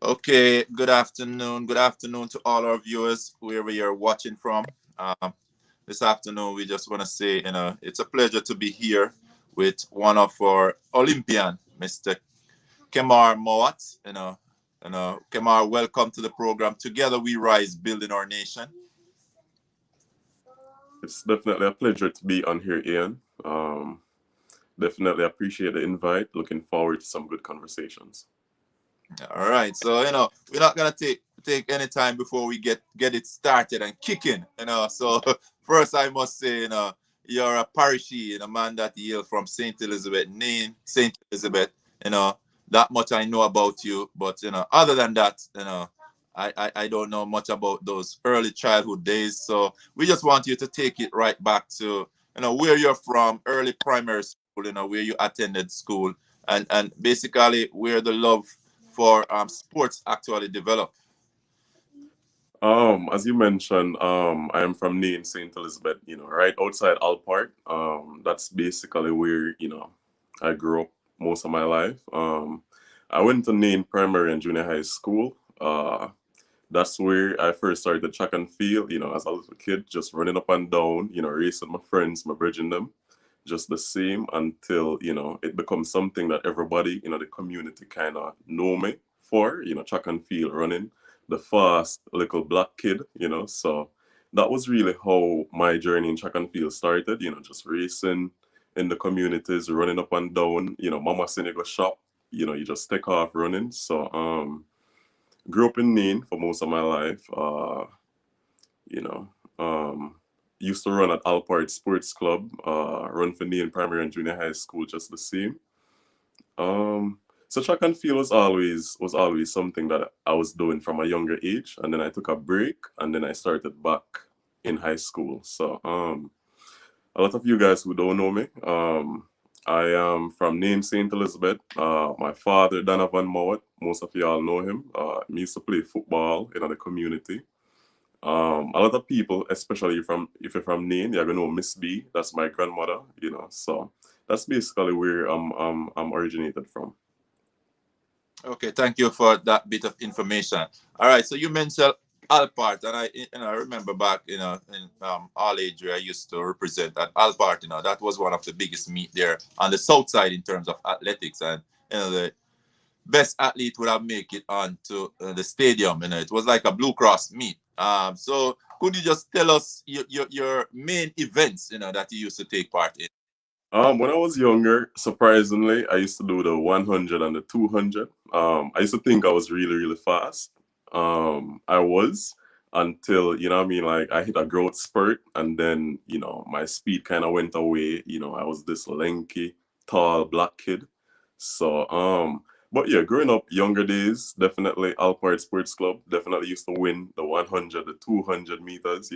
Okay, good afternoon. Good afternoon to all our viewers, wherever you're watching from. Um, this afternoon, we just want to say, it's a pleasure to be here with one of our Olympian, Mr. Kemar Mowatt. Kemar, welcome to the program. Together we rise, building our nation. It's definitely a pleasure to be on here, Ian. Definitely appreciate the invite. Looking forward to some good conversations. All right, so we're not gonna take any time before we get it started and kicking. So first I must say, you're a parishie, man that hails from Saint Elizabeth, name Saint Elizabeth. You know that much I know about you, but other than that, I don't know much about those early childhood days. So we just want you to take it right back to where you're from, early primary school, where you attended school, and basically where the love for sports actually develop. As you mentioned, I am from Nain, St. Elizabeth, right outside Alpart. That's basically where, I grew up most of my life. I went to Nain Primary and Junior High School. That's where I first started track and field, as a little kid, just running up and down, racing my friends, my bridging them, just the same until, it becomes something that everybody, the community kind of know me for, track and field running, the fast little black kid, so that was really how my journey in track and field started, just racing in the communities, running up and down, mama saying you go shop, you just take off running. So, grew up in Maine for most of my life. You know, used to run at Alpart Sports Club. Run for Maine Primary and Junior High School, just the same. So track and field was always something that I was doing from a younger age, and then I took a break, and then I started back in high school. So a lot of you guys who don't know me, I am from name St. Elizabeth. My father, Donovan Mowatt, most of y'all know him. He used to play football in the community. A lot of people, especially from if you're from Nain, you're gonna know Miss B. That's my grandmother. So that's basically where I'm originated from. Okay, thank you for that bit of information. All right, so you mentioned Alpart, and I remember back in all age where I used to represent at Alpart. That was one of the biggest meet there on the south side in terms of athletics, and the best athlete would have make it onto the stadium. It was like a Blue Cross meet. So could you just tell us your main events that you used to take part in? When I was younger, surprisingly, I used to do the 100 and the 200. I used to think I was really, really fast. I was until, you know what I mean, like I hit a growth spurt and then, my speed kind of went away. I was this lanky, tall, black kid. So, but yeah, growing up, younger days, definitely Alpart Sports Club, definitely used to win the 100, the 200 meters.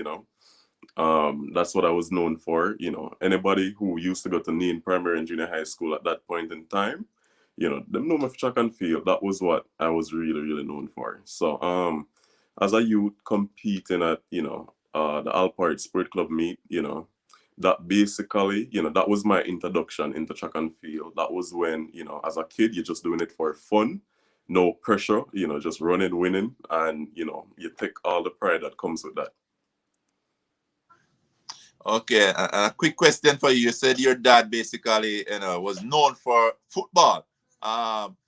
That's what I was known for. Anybody who used to go to Nain Primary and Junior High School at that point in time, them know me for track and field. That was what I was really, really known for. So, as a youth competing at, the Alpart Sport Club meet, that basically, that was my introduction into track and field. That was when, as a kid, you're just doing it for fun, no pressure, just running, winning, and, you take all the pride that comes with that. Okay, a quick question for you. You said your dad basically, was known for football.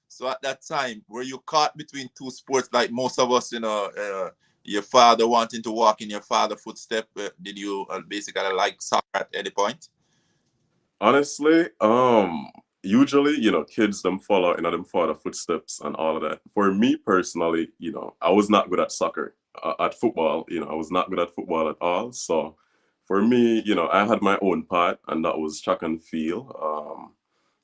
So at that time, were you caught between two sports like most of us? Your father wanting to walk in your father's footstep. Did you basically like soccer at any point? Honestly, usually, kids them follow in them father footsteps and all of that. For me personally, I was not good at soccer, at football. I was not good at football at all. So, for me, I had my own part, and that was track and field.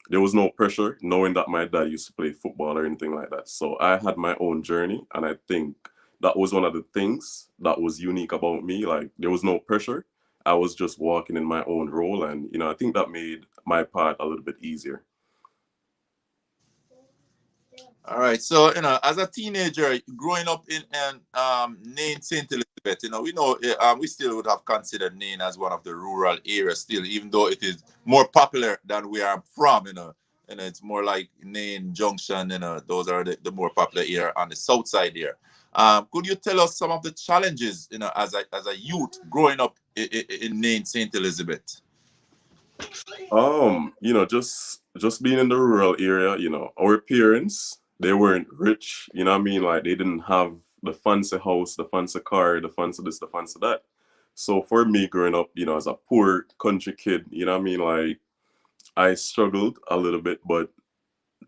There was no pressure, knowing that my dad used to play football or anything like that. So I had my own journey, and I think that was one of the things that was unique about me. Like there was no pressure. I was just walking in my own role, and I think that made my part a little bit easier. All right. So, as a teenager growing up in Nain, St. Elizabeth, we know we still would have considered Nain as one of the rural areas still, even though it is more popular than where I'm from. it's more like Nain Junction. Those are the more popular here on the south side here. Could you tell us some of the challenges, as a youth growing up in Nain St. Elizabeth? Just being in the rural area, our parents, they weren't rich, you know what I mean? Like they didn't have the fancy house, the fancy car, the fancy this, the fancy that. So for me growing up, as a poor country kid, you know what I mean? Like I struggled a little bit, but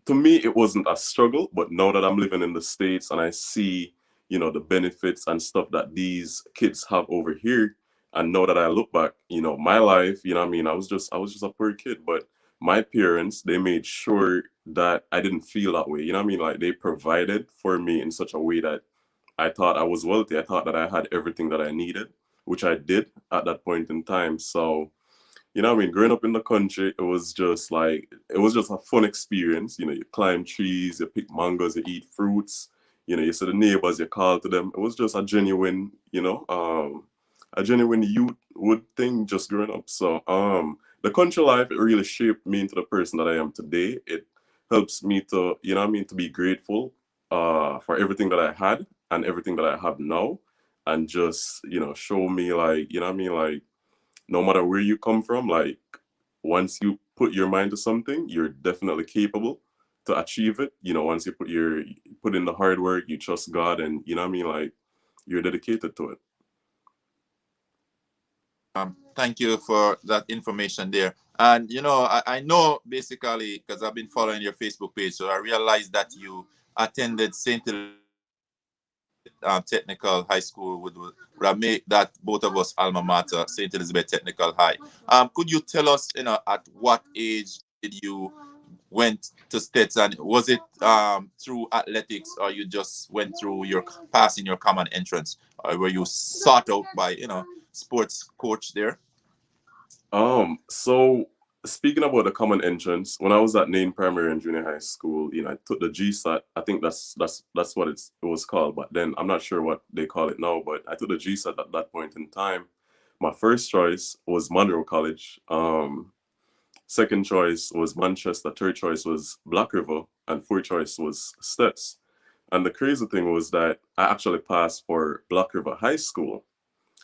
to me it wasn't a struggle. But now that I'm living in the States and I see the benefits and stuff that these kids have over here, and now that I look back, my life, you know what I mean, I was just a poor kid. But my parents, they made sure that I didn't feel that way, you know what I mean? Like they provided for me in such a way that I thought I was wealthy. I thought that I had everything that I needed, which I did at that point in time. So what I mean? Growing up in the country, it was just a fun experience. You climb trees, you pick mangoes, you eat fruits. You see the neighbors, you call to them. It was just a genuine youth wood thing just growing up. So, the country life, it really shaped me into the person that I am today. It helps me to, what I mean, to be grateful, for everything that I had and everything that I have now. And just, show me like, what I mean, like, no matter where you come from, like once you put your mind to something, you're definitely capable to achieve it. Once you put in the hard work, you trust God, and you know what I mean, like you're dedicated to it. Thank you for that information there. And I know basically because I've been following your Facebook page, so I realized that you attended St. Elizabeth Technical High School, would I make that both of us alma mater, St. Elizabeth Technical High. Could you tell us, at what age did you went to States, and was it through athletics, or you just went through your passing your common entrance, or were you sought out by sports coach there? So speaking about the common entrance, when I was at Nain Primary and Junior High School, I took the GSAT. I think that's what it was called, but then I'm not sure what they call it now. But I took the GSAT at that point in time. My first choice was Monroe College. Second choice was Manchester. Third choice was Black River, and fourth choice was Stets. And the crazy thing was that I actually passed for Black River High School.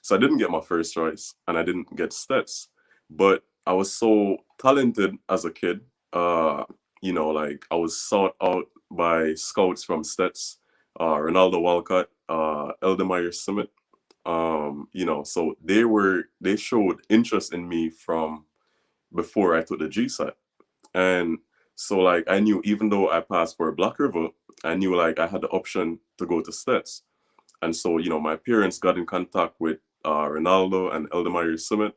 So I didn't get my first choice and I didn't get Stets. But I was so talented as a kid. Like I was sought out by scouts from Stets, Ronaldo Walcott, Eldemeyer Summit. So they showed interest in me from before I took the GSAT. And so like I knew even though I passed for Black River, I knew like I had the option to go to Stets. And so, my parents got in contact with Ronaldo and Eldemeyer Summit,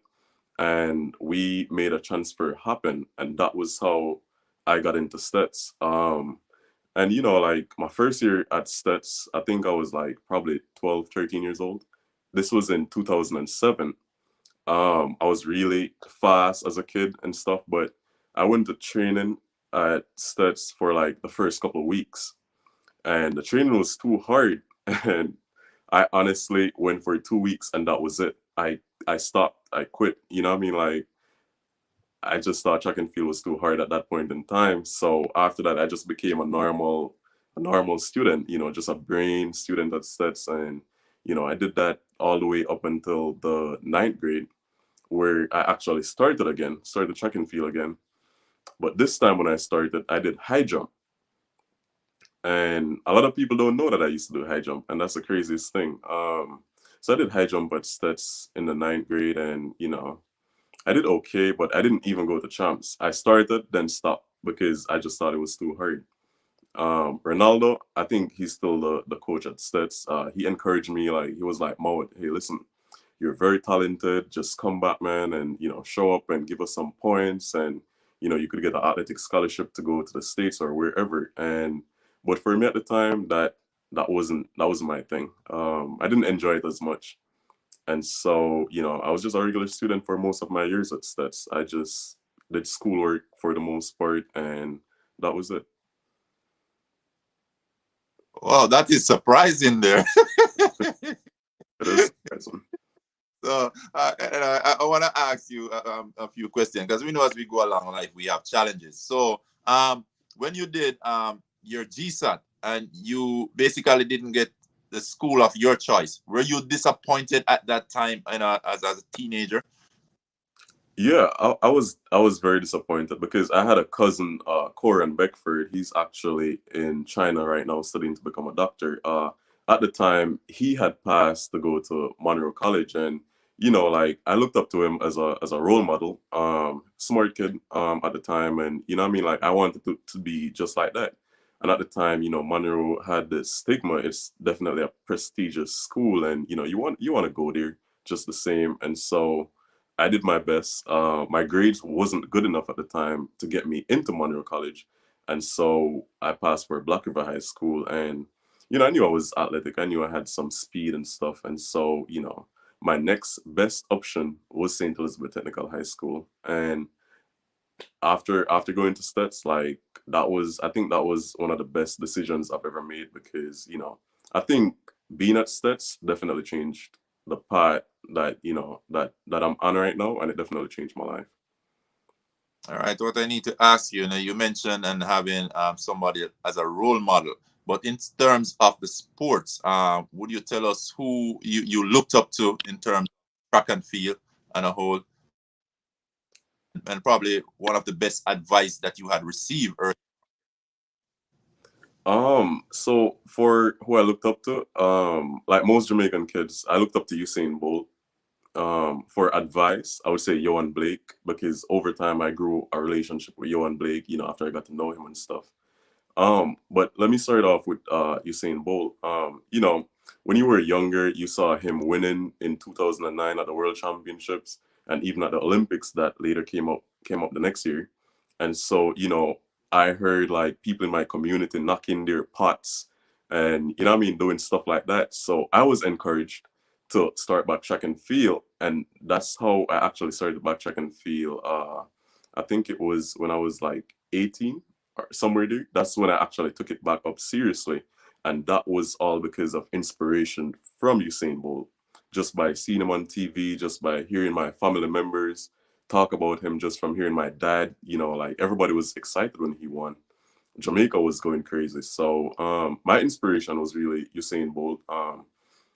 and we made a transfer happen. And that was how I got into Stets. And, like my first year at Stets, I think I was like probably 12, 13 years old. This was in 2007. I was really fast as a kid and stuff, but I went to training at Stets for like the first couple of weeks, and the training was too hard. And I honestly went for 2 weeks, and that was it. I stopped. I quit. You know what I mean? Like I just thought track and field was too hard at that point in time. So after that, I just became a normal student. Just a brain student at Stets, and I did that all the way up until the ninth grade, where I actually started track and field again. But this time when I started, I did high jump. And a lot of people don't know that I used to do high jump, and that's the craziest thing. So I did high jump at Stets in the ninth grade, and I did okay, but I didn't even go to champs. I started, then stopped because I just thought it was too hard. Ronaldo, I think he's still the coach at Stets. He encouraged me, like he was like, Mowatt, hey, listen, you're very talented. Just come back, man, and show up and give us some points, and you could get an athletic scholarship to go to the States or wherever. And but for me at the time, that wasn't my thing. I didn't enjoy it as much, and so I was just a regular student for most of my years at Stats. I just did schoolwork for the most part, and that was it. Wow, that is surprising there. It is. Awesome. So I want to ask you a few questions, because we know as we go along, like we have challenges. So Um, when you did your GSAT and you basically didn't get the school of your choice, were you disappointed at that time, as a teenager? Yeah, I was very disappointed because I had a cousin, Coran Beckford. He's actually in China right now studying to become a doctor. At the time, he had passed to go to Monroe College, and like I looked up to him as a role model. Smart kid at the time, and you know what I mean. Like I wanted to be just like that. And at the time, Monroe had this stigma. It's definitely a prestigious school, and you want to go there just the same. And so I did my best. My grades wasn't good enough at the time to get me into Monroe College, and so I passed for Black River High School. And I knew I was athletic. I knew I had some speed and stuff. And so my next best option was St. Elizabeth Technical High School. And after going to Stats, like I think that was one of the best decisions I've ever made because I think being at Stats definitely changed the part that I'm on right now, and it definitely changed my life. All right. What I need to ask you, you mentioned and having somebody as a role model, but in terms of the sports, would you tell us who you looked up to in terms of track and field and a whole, and probably one of the best advice that you had received early? So for who I looked up to, like most Jamaican kids, I looked up to Usain Bolt. For advice, I would say Johan Blake because over time I grew a relationship with Johan Blake. After I got to know him and stuff. But let me start off with Usain Bolt. When you were younger, you saw him winning in 2009 at the World Championships and even at the Olympics that later came up the next year. And so, I heard like people in my community knocking their pots and what I mean, doing stuff like that. So I was encouraged to start back track and field, and that's how I actually started back track and field. I think it was when I was like 18 or somewhere there. That's when I actually took it back up seriously. And that was all because of inspiration from Usain Bolt. Just by seeing him on TV, just by hearing my family members talk about him, just from hearing my dad, like everybody was excited when he won. Jamaica was going crazy. So my inspiration was really Usain Bolt.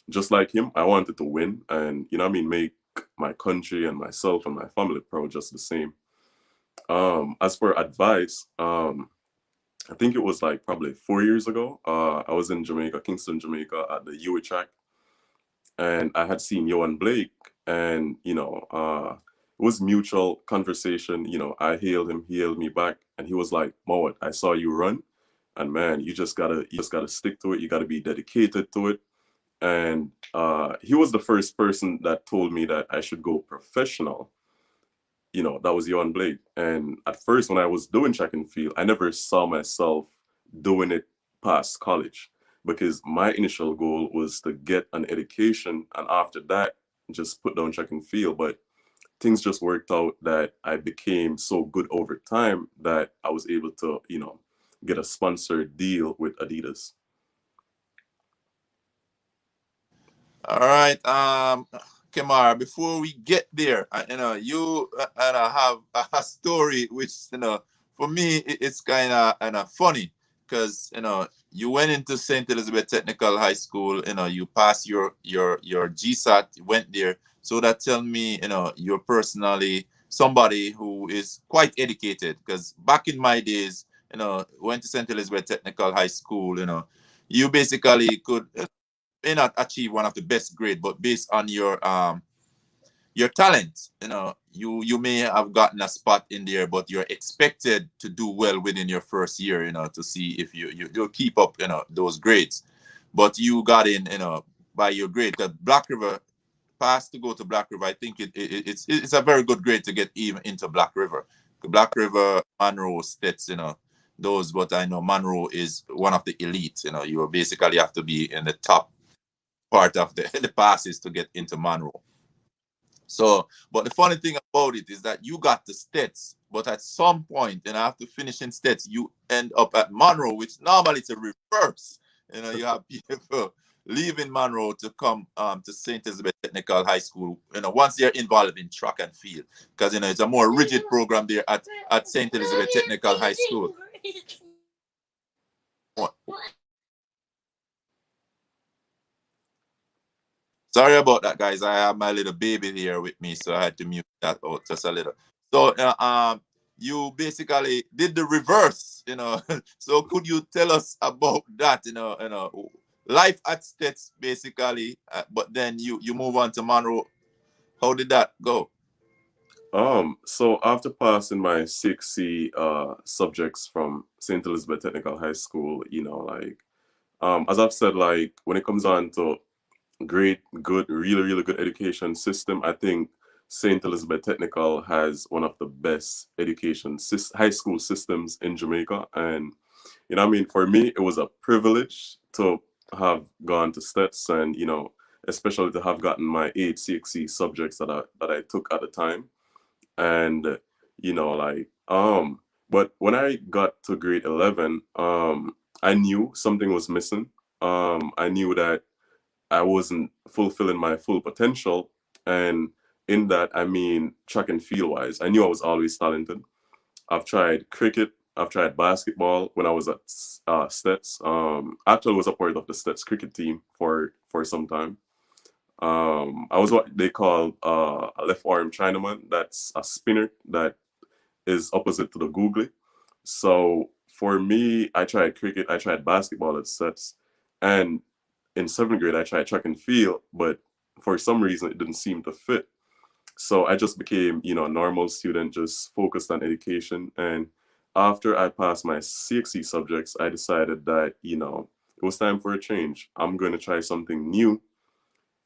Just like him, I wanted to win and, what I mean, make my country and myself and my family proud just the same. As for advice, I think it was like probably 4 years ago. I was in Jamaica, Kingston, Jamaica, at the UA track, and I had seen Johan Blake, and it was mutual conversation. I hailed him, he hailed me back, and he was like, "Mowatt, I saw you run, and man, you just gotta stick to it. You gotta be dedicated to it." And he was the first person that told me that I should go professional. That was Johan Blake. And at first, when I was doing track and field, I never saw myself doing it past college because my initial goal was to get an education and after that, just put down track and field. But things just worked out that I became so good over time that I was able to, get a sponsored deal with Adidas. All right, Kemar. Before we get there, you and I have a story which for me it's kind of funny because you went into Saint Elizabeth Technical High School. You passed your GSAT, went there. So that tell me you're personally somebody who is quite educated because back in my days, went to Saint Elizabeth Technical High School. You basically could may not achieve one of the best grade, but based on your talent, you may have gotten a spot in there, but you're expected to do well within your first year, to see if you'll keep up, those grades. But you got in, by your grade, because Black River passed to go to Black River. I think it's a very good grade to get even into Black River. Black River, Monroe States, those, but I know Monroe is one of the elites. You basically have to be in the top part of the, the passes to get into Monroe. So, but the funny thing about it is that you got the stats, but at some point, and after finishing stats, you end up at Monroe, which normally it's a reverse. You have people leaving Monroe to come to St. Elizabeth Technical High School, once they're involved in track and field, because it's a more rigid program there at St. Elizabeth Technical High School. Sorry about that, guys. I have my little baby here with me, so I had to mute that out just a little. So, you basically did the reverse. So, could you tell us about that? Life at States, basically, but then you move on to Monroe. How did that go? So after passing my CXC subjects from St. Elizabeth Technical High School, like as I've said, like when it comes on to great, good, really, really good education system, I think St. Elizabeth Technical has one of the best high school systems in Jamaica. And, for me, it was a privilege to have gone to STETS and, especially to have gotten my 8 CXC subjects that I took at the time. And, but when I got to grade 11, I knew something was missing. I knew that I wasn't fulfilling my full potential. And in that, I mean, track and field wise, I knew I was always talented. I've tried cricket, I've tried basketball when I was at STETS. Actually, was a part of the STETS cricket team for some time. I was what they call a left arm Chinaman. That's a spinner that is opposite to the googly. So for me, I tried cricket, I tried basketball at sets, and in seventh grade I tried track and field, but for some reason it didn't seem to fit. So I just became, a normal student, just focused on education. And after I passed my CXC subjects, I decided that, it was time for a change. I'm going to try something new,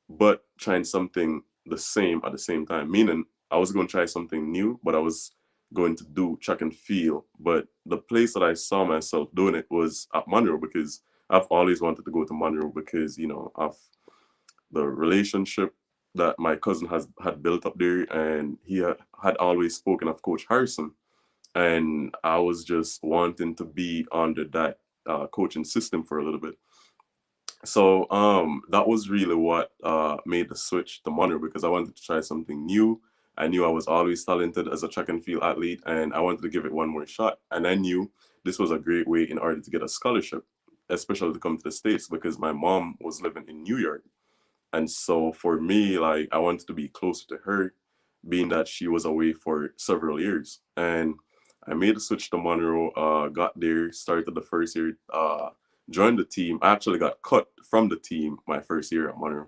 but trying something the same at the same time. Meaning, I was going to try something new, but I was going to do track and field. But the place that I saw myself doing it was at Monroe, because I've always wanted to go to Monroe because, of the relationship that my cousin had built up there, and he had always spoken of Coach Harrison, and I was just wanting to be under that coaching system for a little bit. So that was really what made the switch to Monroe, because I wanted to try something new. I knew I was always talented as a track and field athlete, and I wanted to give it one more shot. And I knew this was a great way in order to get a scholarship, especially to come to the States, because my mom was living in New York. And so for me, like, I wanted to be closer to her, being that she was away for several years. And I made a switch to Monroe, got there, started the first year, joined the team. I actually got cut from the team my first year at Monroe.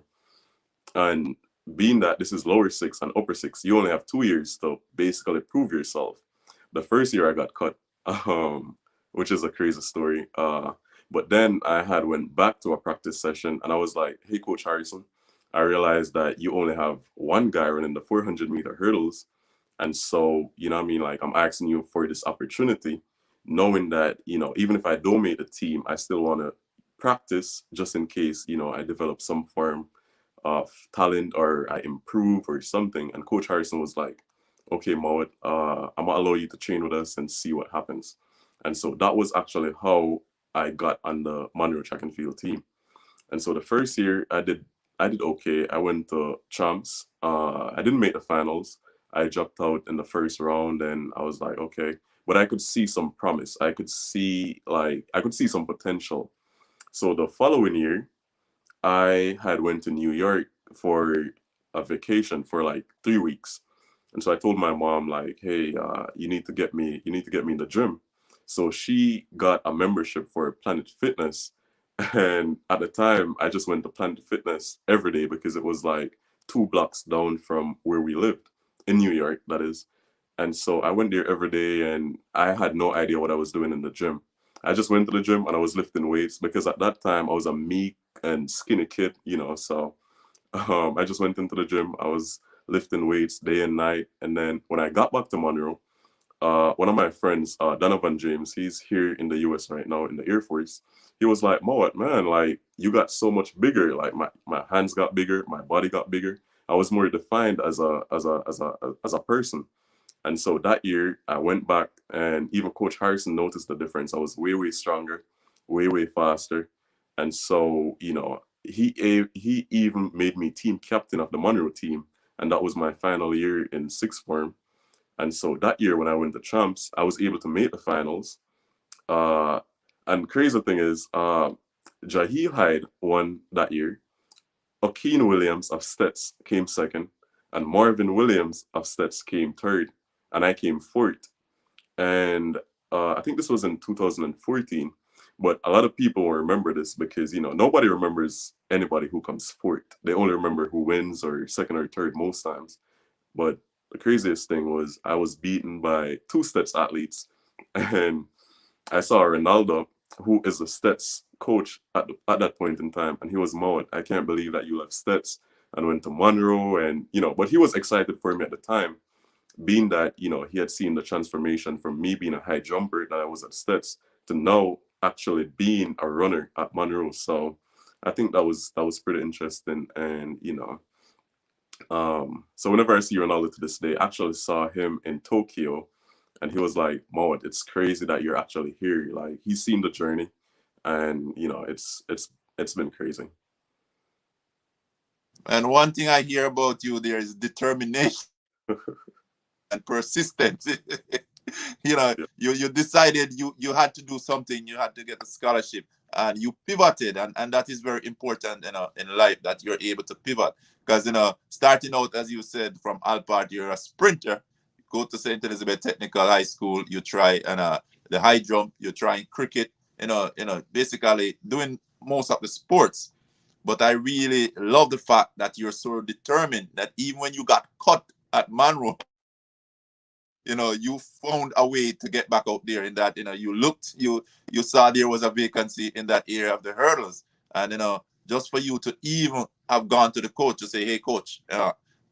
And being that this is lower six and upper six, you only have 2 years to basically prove yourself. The first year I got cut, um, which is a crazy story. But then I had went back to a practice session and I was like, "Hey, Coach Harrison, I realized that you only have one guy running the 400-meter hurdles. And so, what I mean? Like, I'm asking you for this opportunity, knowing that, even if I don't make the team, I still want to practice just in case, I develop some form of talent or I improve or something." And Coach Harrison was like, "Okay, Mowatt, I'm gonna allow you to train with us and see what happens." And so that was actually how I got on the Monroe track and field team. And so the first year I did okay. I went to champs. I didn't make the finals. I dropped out in the first round, and I was like, okay. But I could see some promise. I could see some potential. So the following year, I had went to New York for a vacation for like 3 weeks. And so I told my mom, like, "Hey, you need to get me in the gym." So she got a membership for Planet Fitness. And at the time, I just went to Planet Fitness every day because it was like 2 blocks down from where we lived in New York, that is. And so I went there every day and I had no idea what I was doing in the gym. I just went to the gym and I was lifting weights because at that time I was a meek and skinny kid, so I just went into the gym. I was lifting weights day and night. And then when I got back to Monroe, one of my friends, Donovan James, he's here in the US right now in the Air Force. He was like, "Mowat, man, like you got so much bigger. Like my hands got bigger, my body got bigger. I was more defined as a person." And so that year I went back and even Coach Harrison noticed the difference. I was way, way stronger, way, way faster. And so, he even made me team captain of the Monroe team, and that was my final year in sixth form. And so that year when I went to champs, I was able to make the finals. Uh, and crazy thing is, Jaheel Hyde won that year. Okeen Williams of Stets came second, and Marvin Williams of Stets came third, and I came fourth. And I think this was in 2014. But a lot of people will remember this because nobody remembers anybody who comes fourth. They only remember who wins or second or third most times. But the craziest thing was I was beaten by two Stets athletes, and I saw Ronaldo, who is a Stets coach at that point in time, and he was Mowatt. I can't believe that you left Stets and went to Monroe, and but he was excited for me at the time, being that he had seen the transformation from me being a high jumper that I was at Stets to now actually being a runner at Monroe. So I think that was pretty interesting, and so whenever I see Ronaldo to this day, I actually saw him in Tokyo, and he was like, "Mowatt, it's crazy that you're actually here." Like he's seen the journey, and it's been crazy. And one thing I hear about you there is determination and persistence. Yeah. You decided you had to do something, you had to get a scholarship, and you pivoted, and that is very important in life, that you're able to pivot. Because starting out, as you said, from Alpart, you're a sprinter. You go to St. Elizabeth Technical High School, you try and the high jump, you're trying cricket, basically doing most of the sports. But I really love the fact that you're so determined that even when you got cut at Monroe, you found a way to get back out there. In that, you looked, you saw there was a vacancy in that area of the hurdles, and just for you to even have gone to the coach to say, "Hey, coach,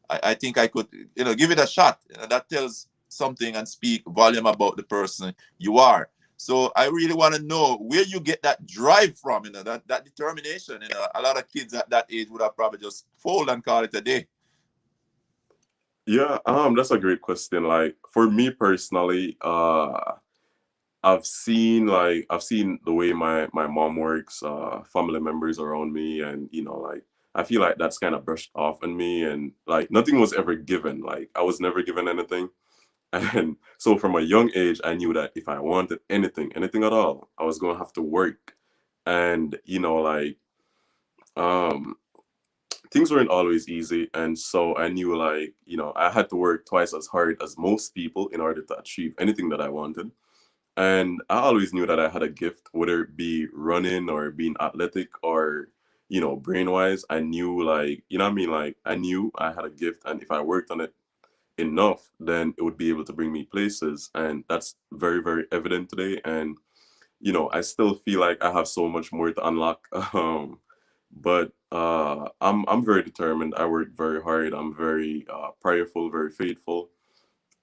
I think I could, give it a shot." That tells something and speak volume about the person you are. So I really want to know where you get that drive from. That determination. A lot of kids at that age would have probably just fold and call it a day. Yeah, that's a great question. Like for me personally, I've seen the way my mom works, family members around me, and like I feel like that's kind of brushed off on me, and like nothing was ever given. Like I was never given anything, and so from a young age, I knew that if I wanted anything at all, I was gonna have to work, and like um things weren't always easy, and so I knew like I had to work twice as hard as most people in order to achieve anything that I wanted. And I always knew that I had a gift, whether it be running or being athletic or, brain wise. I knew, like, you know what I mean? Like, I knew I had a gift. And if I worked on it enough, then it would be able to bring me places. And that's very, very evident today. And, I still feel like I have so much more to unlock. But I'm very determined. I work very hard. I'm very prayerful, very faithful.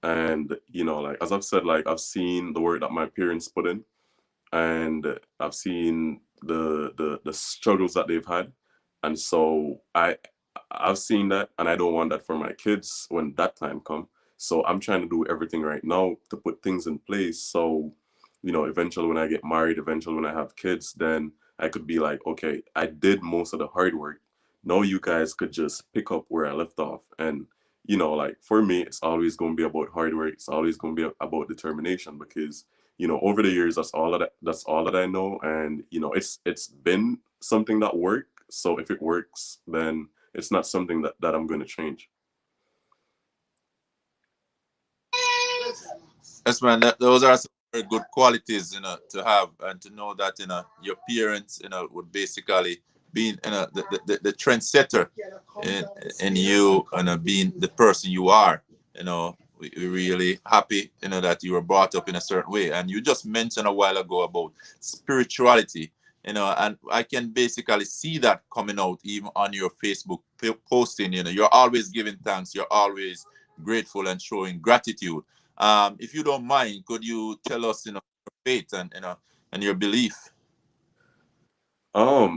And like as I've said, like I've seen the work that my parents put in, and I've seen the struggles that they've had, and so I've seen that, and I don't want that for my kids when that time come. So I'm trying to do everything right now to put things in place. So eventually when I get married, eventually when I have kids, then I could be like, okay, I did most of the hard work. Now you guys could just pick up where I left off. And like for me, it's always going to be about hard work. It's always going to be about determination because over the years, that's all that I know, and it's been something that worked. So if it works, then it's not something that I'm going to change. Yes, man. Those are some very good qualities, to have, and to know that your parents, would basically be the trendsetter in you, and being the person you are. We're really happy, that you were brought up in a certain way, and you just mentioned a while ago about spirituality. And I can basically see that coming out even on your Facebook posting. You're always giving thanks. You're always grateful and showing gratitude. If you don't mind, could you tell us, your faith and your belief?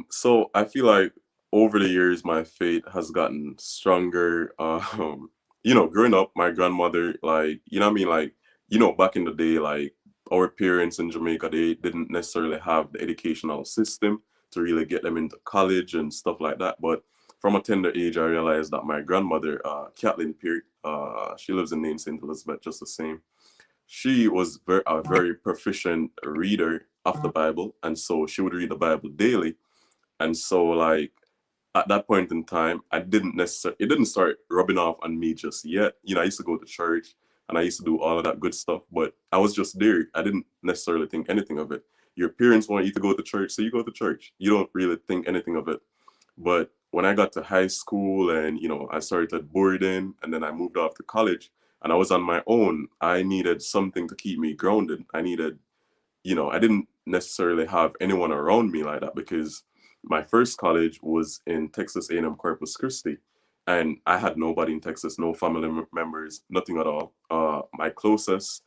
So I feel like over the years, my faith has gotten stronger. Growing up, my grandmother, like, you know what I mean? Like, back in the day, like, our parents in Jamaica, they didn't necessarily have the educational system to really get them into college and stuff like that. But from a tender age, I realized that my grandmother, Kathleen Peart, she lives in Nain St. Elizabeth, just the same. She was a very proficient reader of the Bible, and so she would read the Bible daily. And so, like, at that point in time, I didn't necessarily, it didn't start rubbing off on me just yet. You know, I used to go to church and I used to do all of that good stuff, but I was just there. I didn't necessarily think anything of it. Your parents want you to go to church, so you go to church. You don't really think anything of it. But when I got to high school and, you know, I started boarding and then I moved off to college and I was on my own, I needed something to keep me grounded. I needed, you know, I didn't necessarily have anyone around me like that because my first college was in Texas A&M Corpus Christi, and I had nobody in Texas, no family members, nothing at all. My closest,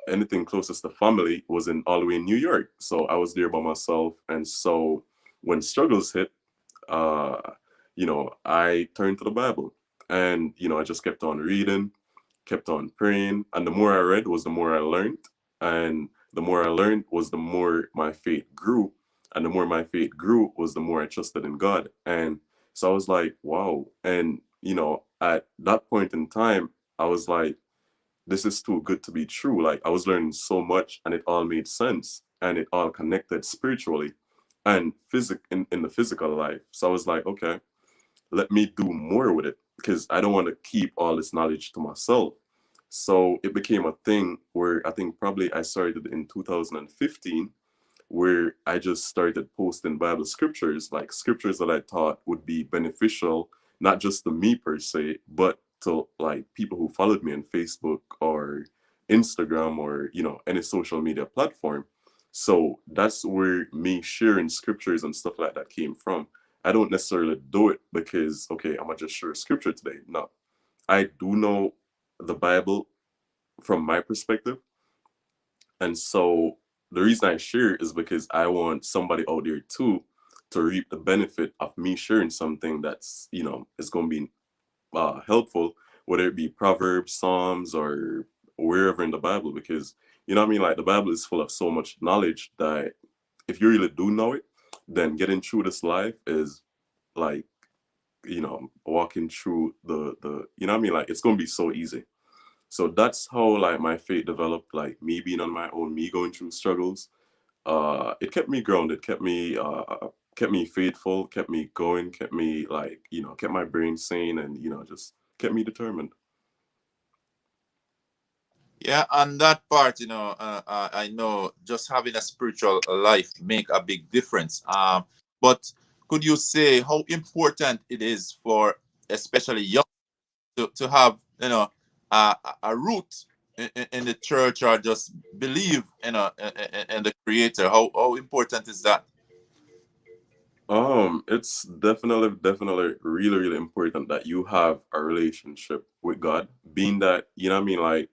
anything closest to family was in all the way in New York, so I was there by myself. And so when struggles hit, uh, you know, I turned to the Bible, and you know, I just kept on reading, kept on praying, and the more I read was the more I learned, and the more I learned was the more my faith grew, and the more my faith grew was the more I trusted in God. And so I was like, wow. And you know, at that point in time, I was like, this is too good to be true. Like, I was learning so much, and it all made sense, and it all connected spiritually and in the physical life. So I was like, okay, let me do more with it because I don't want to keep all this knowledge to myself. So it became a thing where I think probably I started in 2015, where I just started posting Bible scriptures, like scriptures that I thought would be beneficial, not just to me per se, but to like people who followed me on Facebook or Instagram or, you know, any social media platform. So that's where me sharing scriptures and stuff like that came from. I don't necessarily do it because, okay, I'm gonna just share scripture today. No, I do know the Bible from my perspective, and so the reason I share is because I want somebody out there too to reap the benefit of me sharing something that's, you know, is going to be helpful, whether it be Proverbs, Psalms, or wherever in the Bible. Because, you know what I mean? Like, the Bible is full of so much knowledge that if you really do know it, then getting through this life is like, you know, walking through the you know what I mean? Like, it's going to be so easy. So that's how like my faith developed, like me being on my own, me going through struggles. It kept me grounded, kept me faithful, kept me going, kept me like, you know, kept my brain sane, and you know, just kept me determined. Yeah, on that part, I know just having a spiritual life make a big difference. But could you say how important it is for especially young to have a root in the church or just believe in the Creator? How important is that? It's definitely really, really important that you have a relationship with God. Being that, you know what I mean, like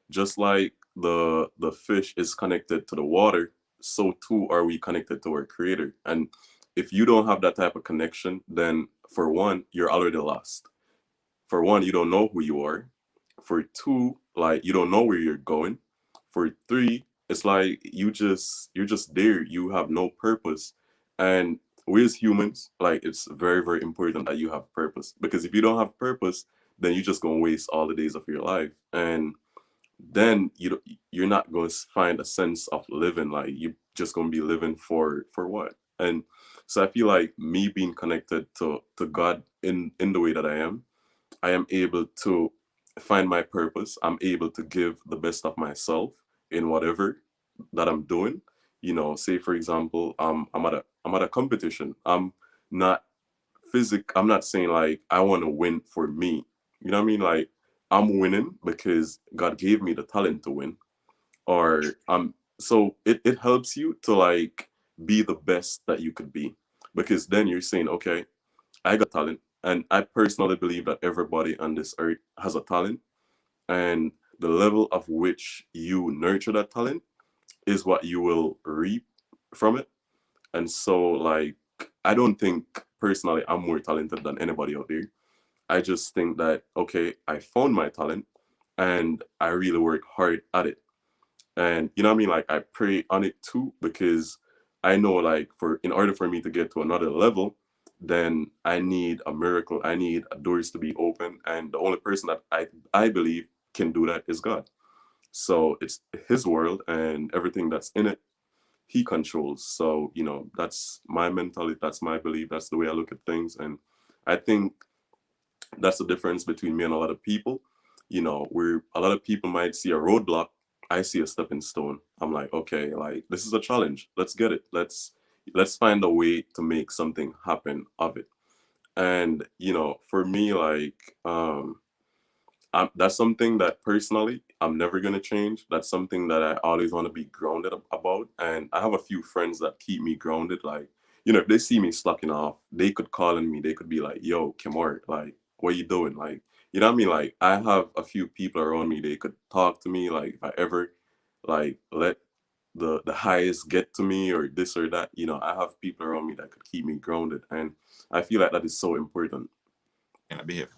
just like the fish is connected to the water, so too are we connected to our creator. And if you don't have that type of connection, then for one, you're already lost. For one, you don't know who you are. For two, like you don't know where you're going. For three, it's like you're just there. You have no purpose. And we as humans, like it's very, very important that you have purpose. Because if you don't have purpose, then you're just gonna waste all the days of your life. And then you're not going to find a sense of living. Like you're just going to be living for what? And so I feel like me being connected to God in the way that I am able to find my purpose. I'm able to give the best of myself in whatever that I'm doing. You know, say for example, I'm at a competition. Not I'm not saying like I want to win for me. You know what I mean? Like I'm winning because God gave me the talent to win. Or so it helps you to like be the best that you could be. Because then you're saying, okay, I got talent. And I personally believe that everybody on this earth has a talent. And the level of which you nurture that talent is what you will reap from it. And so, like, I don't think personally I'm more talented than anybody out there. I just think that, okay, I found my talent and I really work hard at it. And you know what I mean? Like, I pray on it too because I know, like, for in order for me to get to another level, then I need a miracle. I need doors to be open, and the only person that I believe can do that is God. So it's His world, and everything that's in it, He controls. So that's my mentality. That's my belief. That's the way I look at things, and I think that's the difference between me and a lot of people. Where a lot of people might see a roadblock, I see a stepping stone. I'm like, okay, like this is a challenge. Let's get it. Let's find a way to make something happen of it. And for me, like, that's something that personally I'm never gonna change. That's something that I always want to be grounded about. And I have a few friends that keep me grounded. Like, if they see me slacking off, they could call on me. They could be like, "Yo, Kemar, like, what you doing?" Like, you know what I mean? Like, I have a few people around me. They could talk to me. Like, if I ever like let the highest get to me or this or that, I have people around me that could keep me grounded. And I feel like that is so important. Can I behave?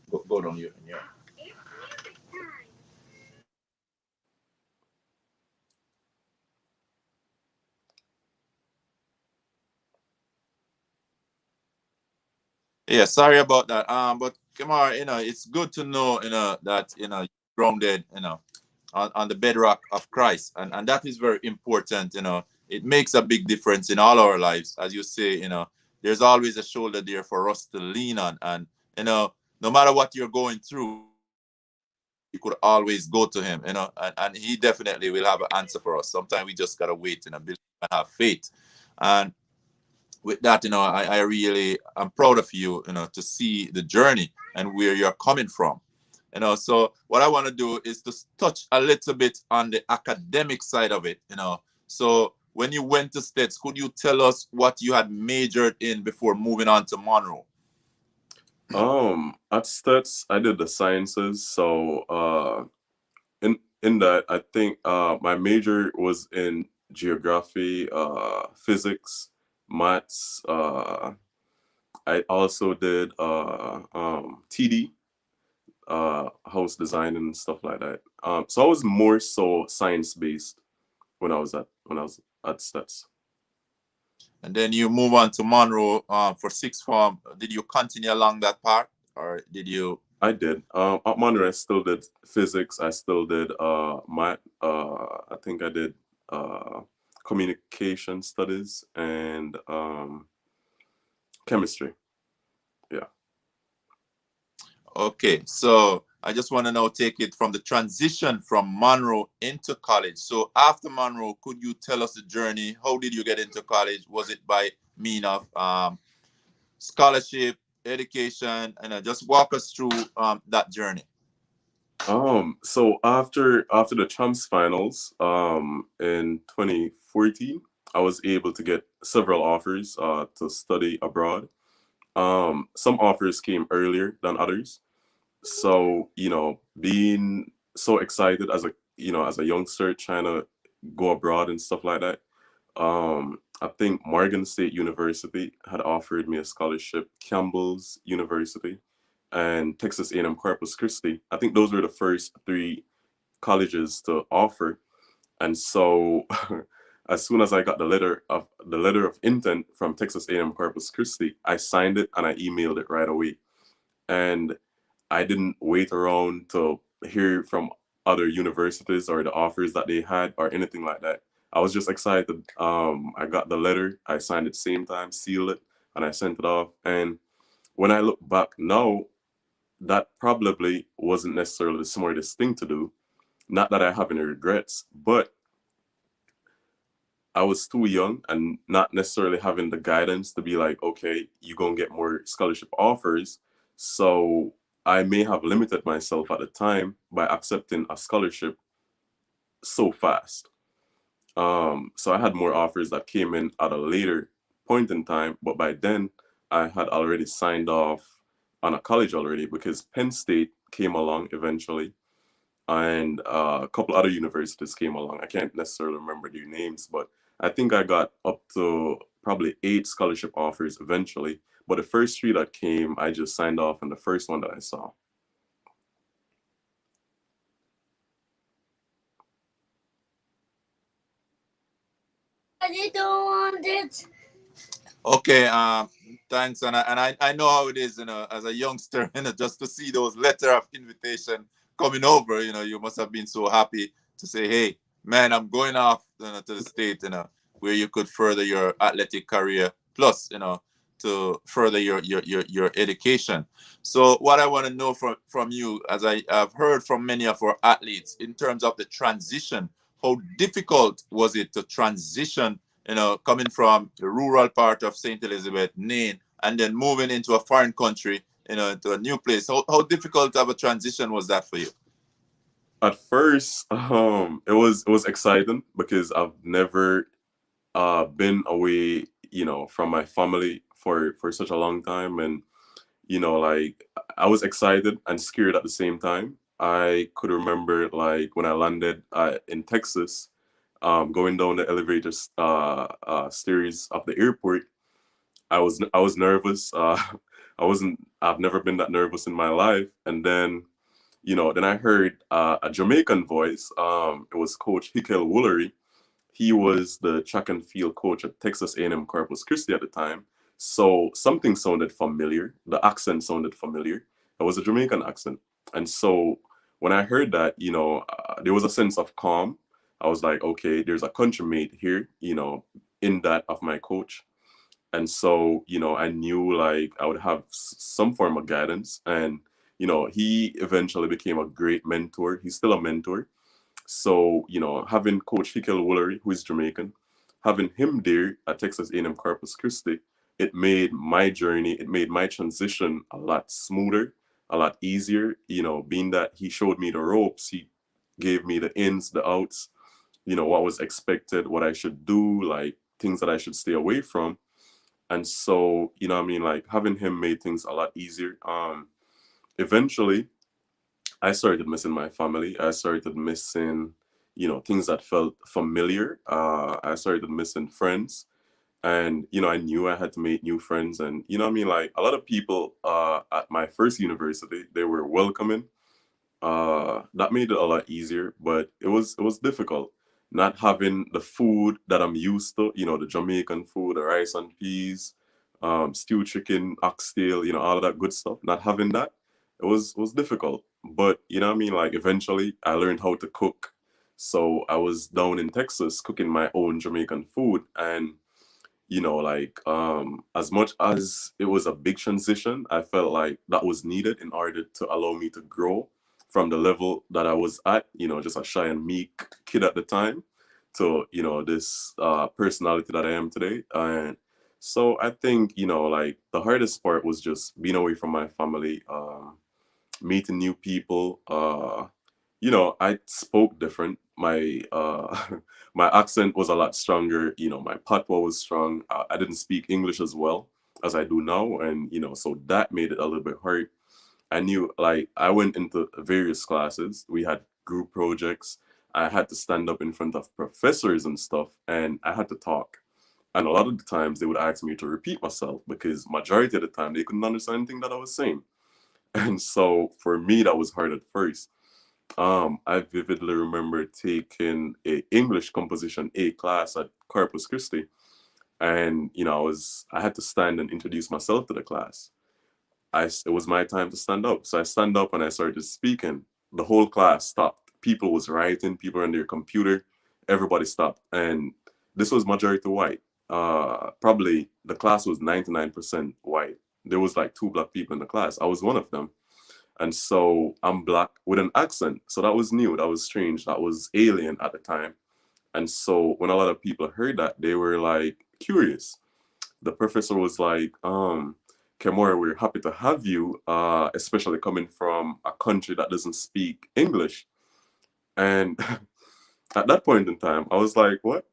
Go down here. Yeah. Yeah, sorry about that. But Kamar, it's good to know, that you're grounded, on the bedrock of Christ, and that is very important. It makes a big difference in all our lives, as you say. There's always a shoulder there for us to lean on, and no matter what you're going through, you could always go to Him. And He definitely will have an answer for us. Sometimes we just gotta wait and believe and have faith, and with that, I really am proud of you, to see the journey and where you're coming from. So what I want to do is to touch a little bit on the academic side of it. So when you went to States, could you tell us what you had majored in before moving on to Monroe? At Stats, I did the sciences. So in that, I think my major was in geography, physics, maths. I also did TD, house design and stuff like that. So I was more so science based when I was at Stats. And then you move on to Monroe, for sixth form. Did you continue along that path, or did you? I did. At Monroe, I still did physics. I still did math. I think I did communication studies and chemistry. Yeah. Okay, so I just want to now take it from the transition from Monroe into college. So after Monroe, could you tell us the journey? How did you get into college? Was it by mean of scholarship, education, and just walk us through that journey? So after the champs finals, in 2014, I was able to get several offers to study abroad. Some offers came earlier than others. So being so excited as a youngster trying to go abroad and stuff like that. I think Morgan State University had offered me a scholarship, Campbell's University, and Texas A&M Corpus Christi. I think those were the first three colleges to offer. And so as soon as I got the letter of intent from Texas A&M Corpus Christi, I signed it and I emailed it right away. And I didn't wait around to hear from other universities or the offers that they had or anything like that. I was just excited. I got the letter, I signed it same time, sealed it, and I sent it off. And when I look back now, that probably wasn't necessarily the smartest thing to do. Not that I have any regrets, but I was too young and not necessarily having the guidance to be like, okay, you're going to get more scholarship offers. So I may have limited myself at the time by accepting a scholarship so fast. So I had more offers that came in at a later point in time, but by then I had already signed off on a college already because Penn State came along eventually and a couple other universities came along. I can't necessarily remember their names, but I think I got up to probably 8 scholarship offers eventually. But the first 3 that came, I just signed off on the first one that I saw. I don't want it. Okay, thanks, and I know how it is, as a youngster, just to see those letter of invitation coming over, you must have been so happy to say, hey, man, I'm going off, to the state, where you could further your athletic career, plus, to further your education. So, what I want to know from you, as I have heard from many of our athletes, in terms of the transition, how difficult was it to transition, coming from the rural part of St. Elizabeth, Nain, and then moving into a foreign country, into a new place. How difficult of a transition was that for you? At first, it was exciting because I've never been away, from my family for such a long time, and like I was excited and scared at the same time. I could remember like when I landed in Texas, going down the elevator stairs of the airport. I was nervous. I've never been that nervous in my life, and then I heard a Jamaican voice. It was Coach Hikel Woolery. He was the track and field coach at Texas A&M Corpus Christi at the time. So something sounded familiar. The accent sounded familiar. It was a Jamaican accent. And so when I heard that, there was a sense of calm. I was like, okay, there's a countrymate here, in that of my coach. And so, I knew like I would have some form of guidance. And, he eventually became a great mentor. He's still a mentor. So, having Coach Hikel Woolery, who is Jamaican, having him there at Texas A&M Corpus Christi, it made my journey, it made my transition a lot smoother, a lot easier, being that he showed me the ropes, he gave me the ins, the outs, what was expected, what I should do, like things that I should stay away from. And so, what I mean, like having him made things a lot easier. Eventually, I started missing my family. I started missing, things that felt familiar. I started missing friends. And, I knew I had to make new friends. And, what I mean, like a lot of people at my first university, they were welcoming. That made it a lot easier, but it was difficult not having the food that I'm used to. The Jamaican food, the rice and peas, stew chicken, oxtail, all of that good stuff. Not having that, it was difficult. But what I mean, like eventually, I learned how to cook. So I was down in Texas cooking my own Jamaican food, and like as much as it was a big transition, I felt like that was needed in order to allow me to grow from the level that I was at, just a shy and meek kid at the time, to this personality that I am today. And so I think like the hardest part was just being away from my family, meeting new people. I spoke different. My my accent was a lot stronger. My patois was strong. I didn't speak English as well as I do now, and so that made it a little bit hard. I knew like I went into various classes. We had group projects. I had to stand up in front of professors and stuff, and I had to talk. And a lot of the times they would ask me to repeat myself because majority of the time they couldn't understand anything that I was saying. And so for me, that was hard at first. I vividly remember taking a English composition A class at Corpus Christi, and I had to stand and introduce myself to the class. It was my time to stand up, so I stand up and I started speaking. The whole class stopped. People was writing, people on their computer, everybody stopped, and this was majority white. Probably the class was 99% white. There was like two black people in the class. I was one of them. And so I'm black with an accent. So that was new. That was strange. That was alien at the time. And so when a lot of people heard that, they were like curious. The professor was like, Kemar, we're happy to have you, especially coming from a country that doesn't speak English. And at that point in time, I was like, what?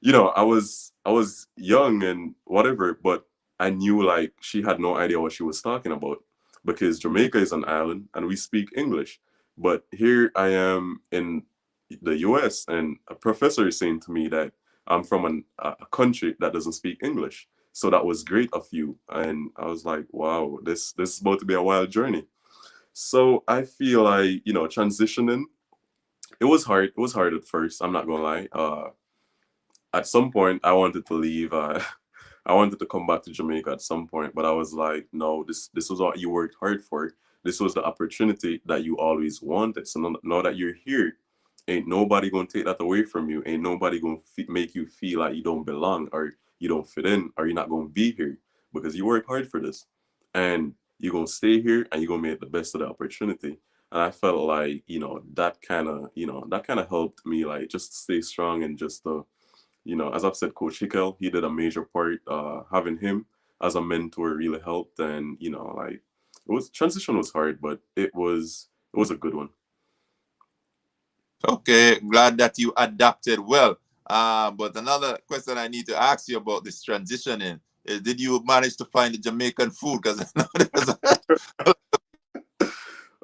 I was young and whatever, but I knew like she had no idea what she was talking about because Jamaica is an island and we speak English. But here I am in the US and a professor is saying to me that I'm from a country that doesn't speak English. So that was great of you. And I was like, wow, this is about to be a wild journey. So I feel like, transitioning, it was hard. It was hard at first. I'm not gonna lie. at some point I wanted to leave. I wanted to come back to Jamaica at some point, but I was like, no, this was what you worked hard for. This was the opportunity that you always wanted. So now that you're here, ain't nobody gonna take that away from you. Ain't nobody gonna make you feel like you don't belong or you don't fit in or you're not gonna be here because you work hard for this, and you're gonna stay here and you're gonna make the best of the opportunity. And I felt like that kind of helped me like just stay strong and just as I've said, Coach Hickel, he did a major part. Having him as a mentor really helped, and like transition was hard, but it was a good one. Okay, glad that you adapted well. But another question I need to ask you about this transitioning is: did you manage to find the Jamaican food? Because I know there's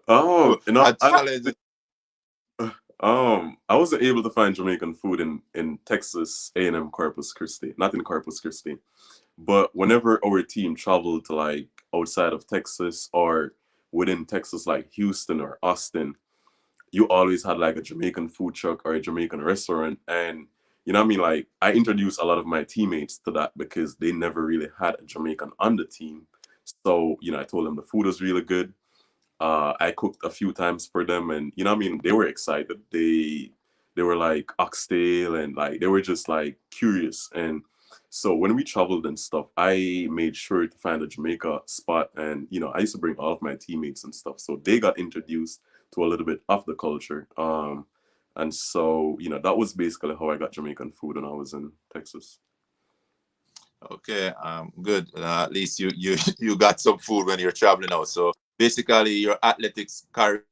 Oh, a challenge. I wasn't able to find Jamaican food in Texas A&M Corpus Christi, not in Corpus Christi. But whenever our team traveled to like outside of Texas or within Texas, like Houston or Austin, you always had like a Jamaican food truck or a Jamaican restaurant. And you know what I mean? Like I introduced a lot of my teammates to that because they never really had a Jamaican on the team. So, I told them the food was really good. I cooked a few times for them, and you know what I mean, they were excited. They were like oxtail, and like they were just like curious. And so when we traveled and stuff, I made sure to find a Jamaica spot, and I used to bring all of my teammates and stuff, so they got introduced to a little bit of the culture. And so that was basically how I got Jamaican food when I was in Texas. Okay, good. At least you you got some food when you're traveling out. So basically, your athletics career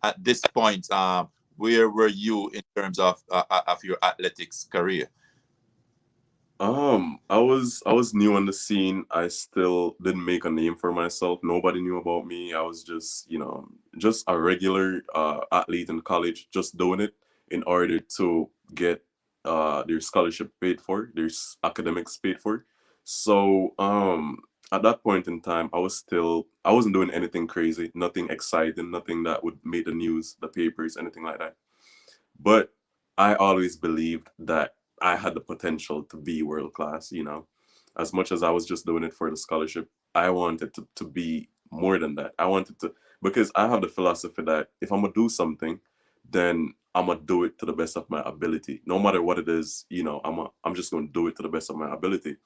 at this point, where were you in terms of your athletics career? I was new on the scene. I still didn't make a name for myself. Nobody knew about me. I was just, just a regular athlete in college, just doing it in order to get their scholarship paid for, their academics paid for. So at that point in time, I wasn't doing anything crazy, nothing exciting, nothing that would make the news, the papers, anything like that. But I always believed that I had the potential to be world class, As much as I was just doing it for the scholarship, I wanted to be more than that. I wanted to, because I have the philosophy that if I'm going to do something, then I'm going to do it to the best of my ability. No matter what it is, I'm just going to do it to the best of my ability.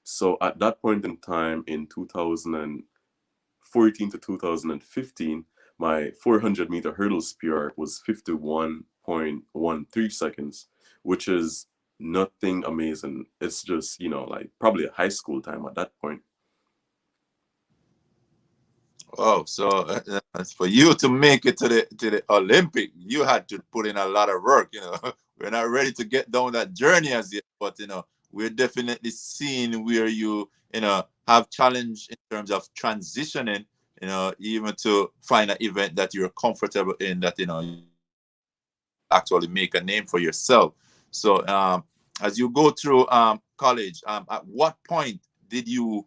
So at that point in time in 2014 to 2015, my 400-meter hurdles PR was 51.13 seconds, which is nothing amazing. It's just, like probably a high school time at that point. Oh, so for you to make it to the Olympic, you had to put in a lot of work. We're not ready to get down that journey as yet, but we're definitely seeing where you have challenge in terms of transitioning. Even to find an event that you're comfortable in, that actually make a name for yourself. So as you go through college, at what point did you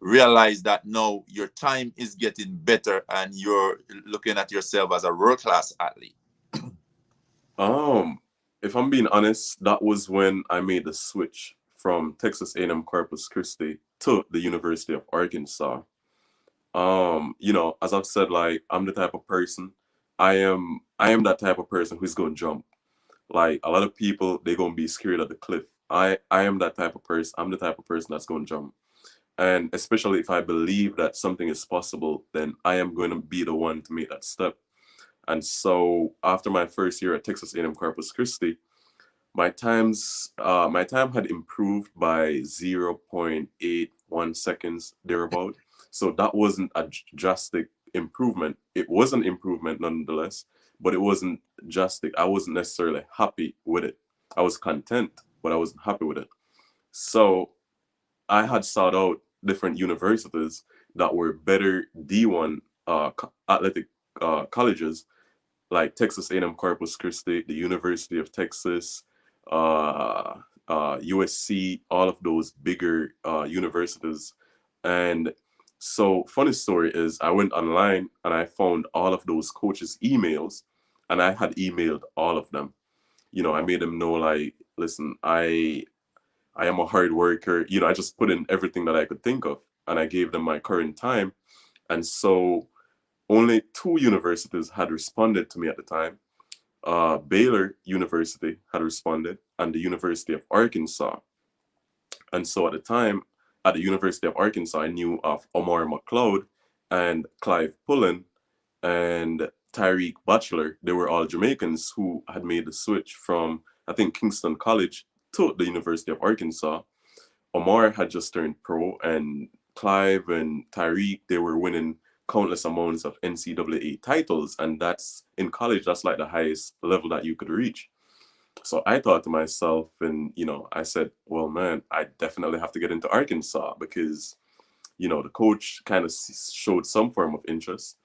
realize that no, your time is getting better and you're looking at yourself as a world class athlete? Um, if I'm being honest, that was when I made the switch from Texas A&M Corpus Christi to the University of Arkansas. As I've said, like I'm the type of person, I am that type of person who's gonna jump. Like a lot of people, they're gonna be scared of the cliff. I am that type of person. I'm the type of person that's gonna jump. And especially if I believe that something is possible, then I am going to be the one to make that step. And so after my first year at Texas A&M Corpus Christi, my time had improved by 0.81 seconds thereabout. So that wasn't a drastic improvement. It was an improvement nonetheless, but it wasn't drastic. I wasn't necessarily happy with it. I was content, but I wasn't happy with it. So I had sought out different universities that were better D1 athletic colleges, like Texas A&M Corpus Christi, the University of Texas, USC, all of those bigger universities. And so, funny story is, I went online and I found all of those coaches' emails, and I had emailed all of them. I made them know, like, listen, I am a hard worker. I just put in everything that I could think of, and I gave them my current time. And so only two universities had responded to me at the time. Baylor University had responded, and the University of Arkansas. And so at the time, at the University of Arkansas, I knew of Omar McLeod and Clive Pullen and Tyreek Batchelor. They were all Jamaicans who had made the switch from, I think, Kingston College to the University of Arkansas. Omar had just turned pro, and Clive and Tyreek, they were winning countless amounts of NCAA titles. And that's in college, that's like the highest level that you could reach. So I thought to myself, and I said, well, man, I definitely have to get into Arkansas because the coach kind of showed some form of interest.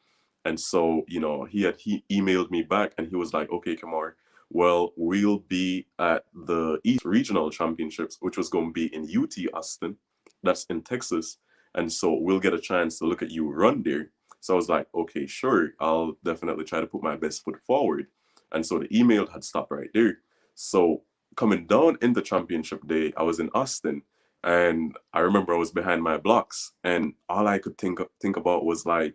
And so, he emailed me back, and he was like, okay, Kemar, well, we'll be at the East Regional Championships, which was going to be in UT Austin. That's in Texas. And so we'll get a chance to look at you run there. So I was like, okay, sure, I'll definitely try to put my best foot forward. And so the email had stopped right there. So coming down into championship day, I was in Austin, and I remember I was behind my blocks, and all I could think about was like,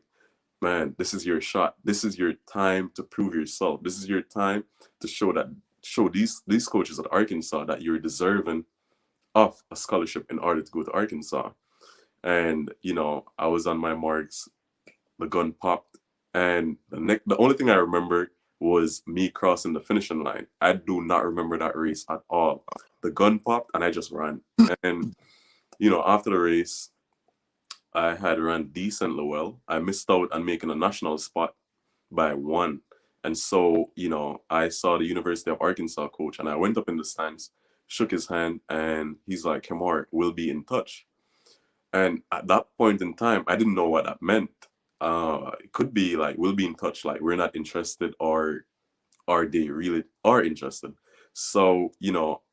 man, this is your shot. This is your time to prove yourself. This is your time to show these coaches at Arkansas that you're deserving of a scholarship in order to go to Arkansas. And I was on my marks, the gun popped, and the only thing I remember was me crossing the finishing line. I do not remember that race at all. The gun popped, and I just ran. And after the race, I had run decently well. I missed out on making a national spot by one. And so, I saw the University of Arkansas coach, and I went up in the stands, shook his hand, and he's like, Kemar, we'll be in touch. And at that point in time, I didn't know what that meant. It could be like, we'll be in touch, like we're not interested, or are they really are interested? So,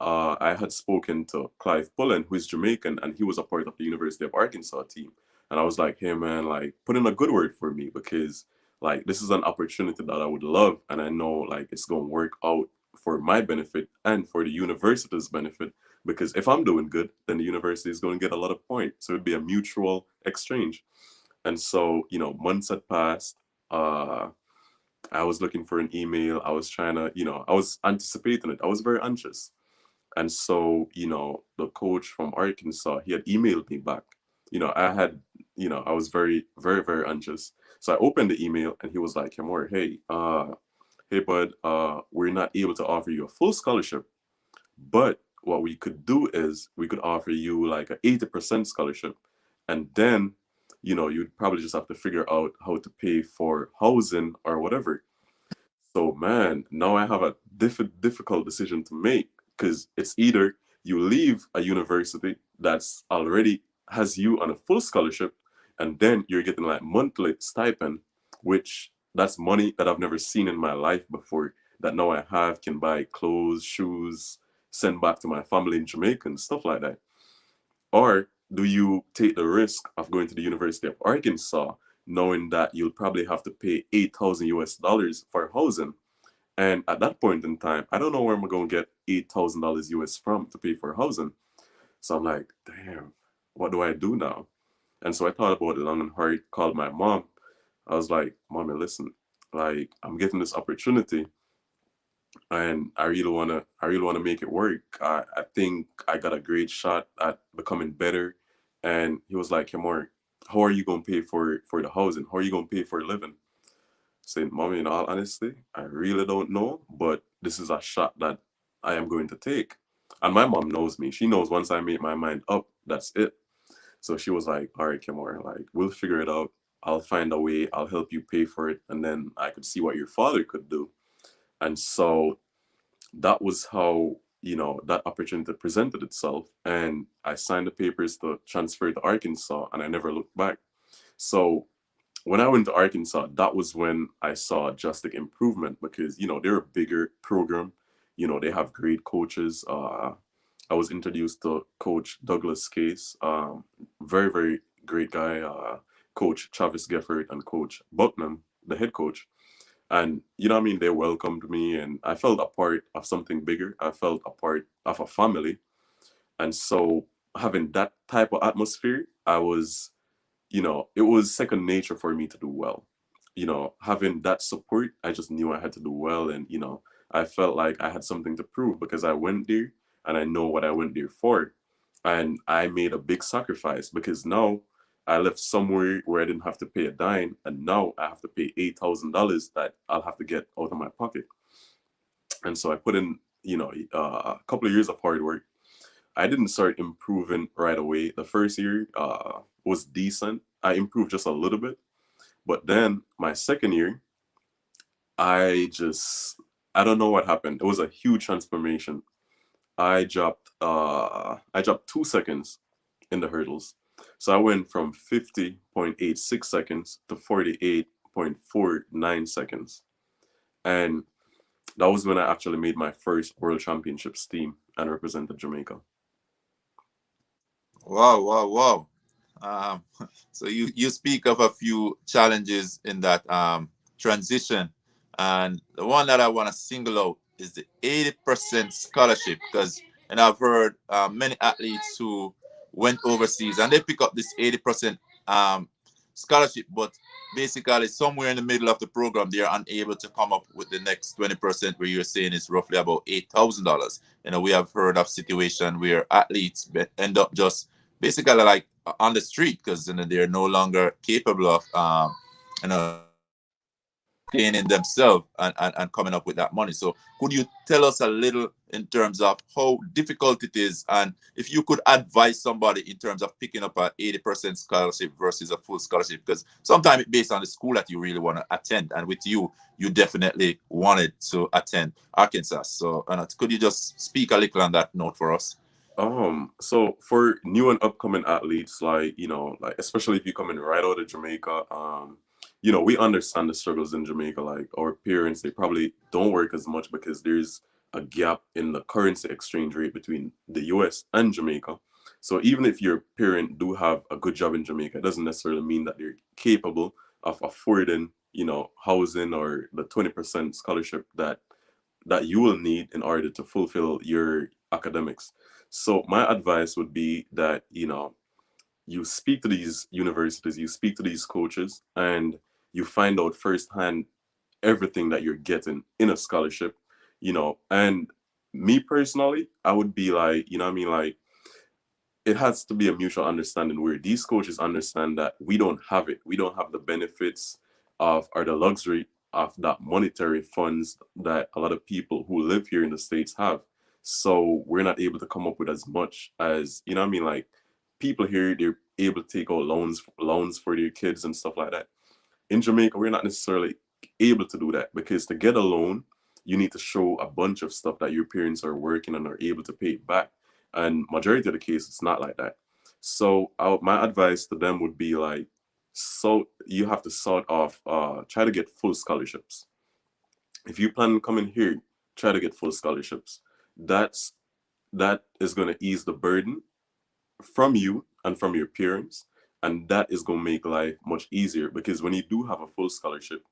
I had spoken to Clive Pullen, who is Jamaican, and he was a part of the University of Arkansas team. And I was like, hey, man, like, put in a good word for me because, like, this is an opportunity that I would love. And I know, like, it's going to work out for my benefit and for the university's benefit. Because if I'm doing good, then the university is going to get a lot of points. So it'd be a mutual exchange. And so, months had passed. I was looking for an email. I was trying to, I was anticipating it. I was very anxious. And so, the coach from Arkansas, he had emailed me back. I was very, very, very anxious. So I opened the email, and he was like, Kemar, hey, bud, we're not able to offer you a full scholarship, but what we could do is we could offer you like an 80% scholarship. And then, you'd probably just have to figure out how to pay for housing or whatever. So, man, now I have a difficult decision to make because it's either you leave a university that's already has you on a full scholarship, and then you're getting like monthly stipend, which that's money that I've never seen in my life before. That now I have can buy clothes, shoes, send back to my family in Jamaica and stuff like that. Or do you take the risk of going to the University of Arkansas, knowing that you'll probably have to pay 8,000 US dollars for housing? And at that point in time, I don't know where I'm going to get $8,000 US from to pay for housing. So I'm like, damn, what do I do now? And so I thought about it long and hard, called my mom. I was like, Mommy, listen, like I'm getting this opportunity, and I really wanna make it work. I think I got a great shot at becoming better. And he was like, Kemar, how are you gonna pay for the housing? How are you gonna pay for a living? Saying, Mommy, in all honesty, I really don't know, but this is a shot that I am going to take. And my mom knows me. She knows once I make my mind up, that's it. So she was like, all right, Kemar, like we'll figure it out. I'll find a way, I'll help you pay for it, and then I could see what your father could do. And so that was how that opportunity presented itself, and I signed the papers to transfer to Arkansas, and I never looked back. So when I went to Arkansas, that was when I saw drastic improvement because they're a bigger program. They have great coaches. I was introduced to Coach Douglas Case, very, very great guy. Coach Travis Gefford and Coach Bucknam, the head coach. And they welcomed me, and I felt a part of something bigger. I felt a part of a family. And so having that type of atmosphere, I was, it was second nature for me to do well. Having that support, I just knew I had to do well. And, I felt like I had something to prove because I went there and I know what I went there for. And I made a big sacrifice because now I left somewhere where I didn't have to pay a dime. And now I have to pay $8,000 that I'll have to get out of my pocket. And so I put in, a couple of years of hard work. I didn't start improving right away. The first year was decent. I improved just a little bit. But then my second year, I just, I don't know what happened. It was a huge transformation. I dropped 2 seconds in the hurdles. So I went from 50.86 seconds to 48.49 seconds. And that was when I actually made my first World Championships team and represented Jamaica. Wow, wow, wow. Um, so you speak of a few challenges in that transition, and the one that I want to single out is the 80% scholarship, because and I've heard many athletes who went overseas and they pick up this 80% um, scholarship, but basically somewhere in the middle of the program they are unable to come up with the next 20%, where you're saying is roughly about $8,000. We have heard of situation where athletes end up just basically like on the street, because they're no longer capable of sustaining themselves and coming up with that money. So could you tell us a little in terms of how difficult it is, and if you could advise somebody in terms of picking up a 80% scholarship versus a full scholarship? Because sometimes it's based on the school that you really want to attend, and with you definitely wanted to attend Arkansas. So could you just speak a little on that note for us? So for new and upcoming athletes, like, like especially if you're coming right out of Jamaica, we understand the struggles in Jamaica. Like our parents, they probably don't work as much because there's a gap in the currency exchange rate between the US and Jamaica. So even if your parent do have a good job in Jamaica, it doesn't necessarily mean that they're capable of affording, housing or the 20% scholarship that you will need in order to fulfill your academics. So my advice would be that, you speak to these universities, you speak to these coaches, and you find out firsthand everything that you're getting in a scholarship, and me personally, I would be like, like it has to be a mutual understanding where these coaches understand that we don't have it. We don't have the benefits of or the luxury of that monetary funds that a lot of people who live here in the States have. So we're not able to come up with as much as, like people here, they're able to take out loans for their kids and stuff like that. In Jamaica, we're not necessarily able to do that because to get a loan, you need to show a bunch of stuff that your parents are working and are able to pay it back. And majority of the case, it's not like that. So my advice to them would be like, so you have to sort of try to get full scholarships. If you plan on coming here, try to get full scholarships. That's that is going to ease the burden from you and from your parents, and that is going to make life much easier because when you do have a full scholarship,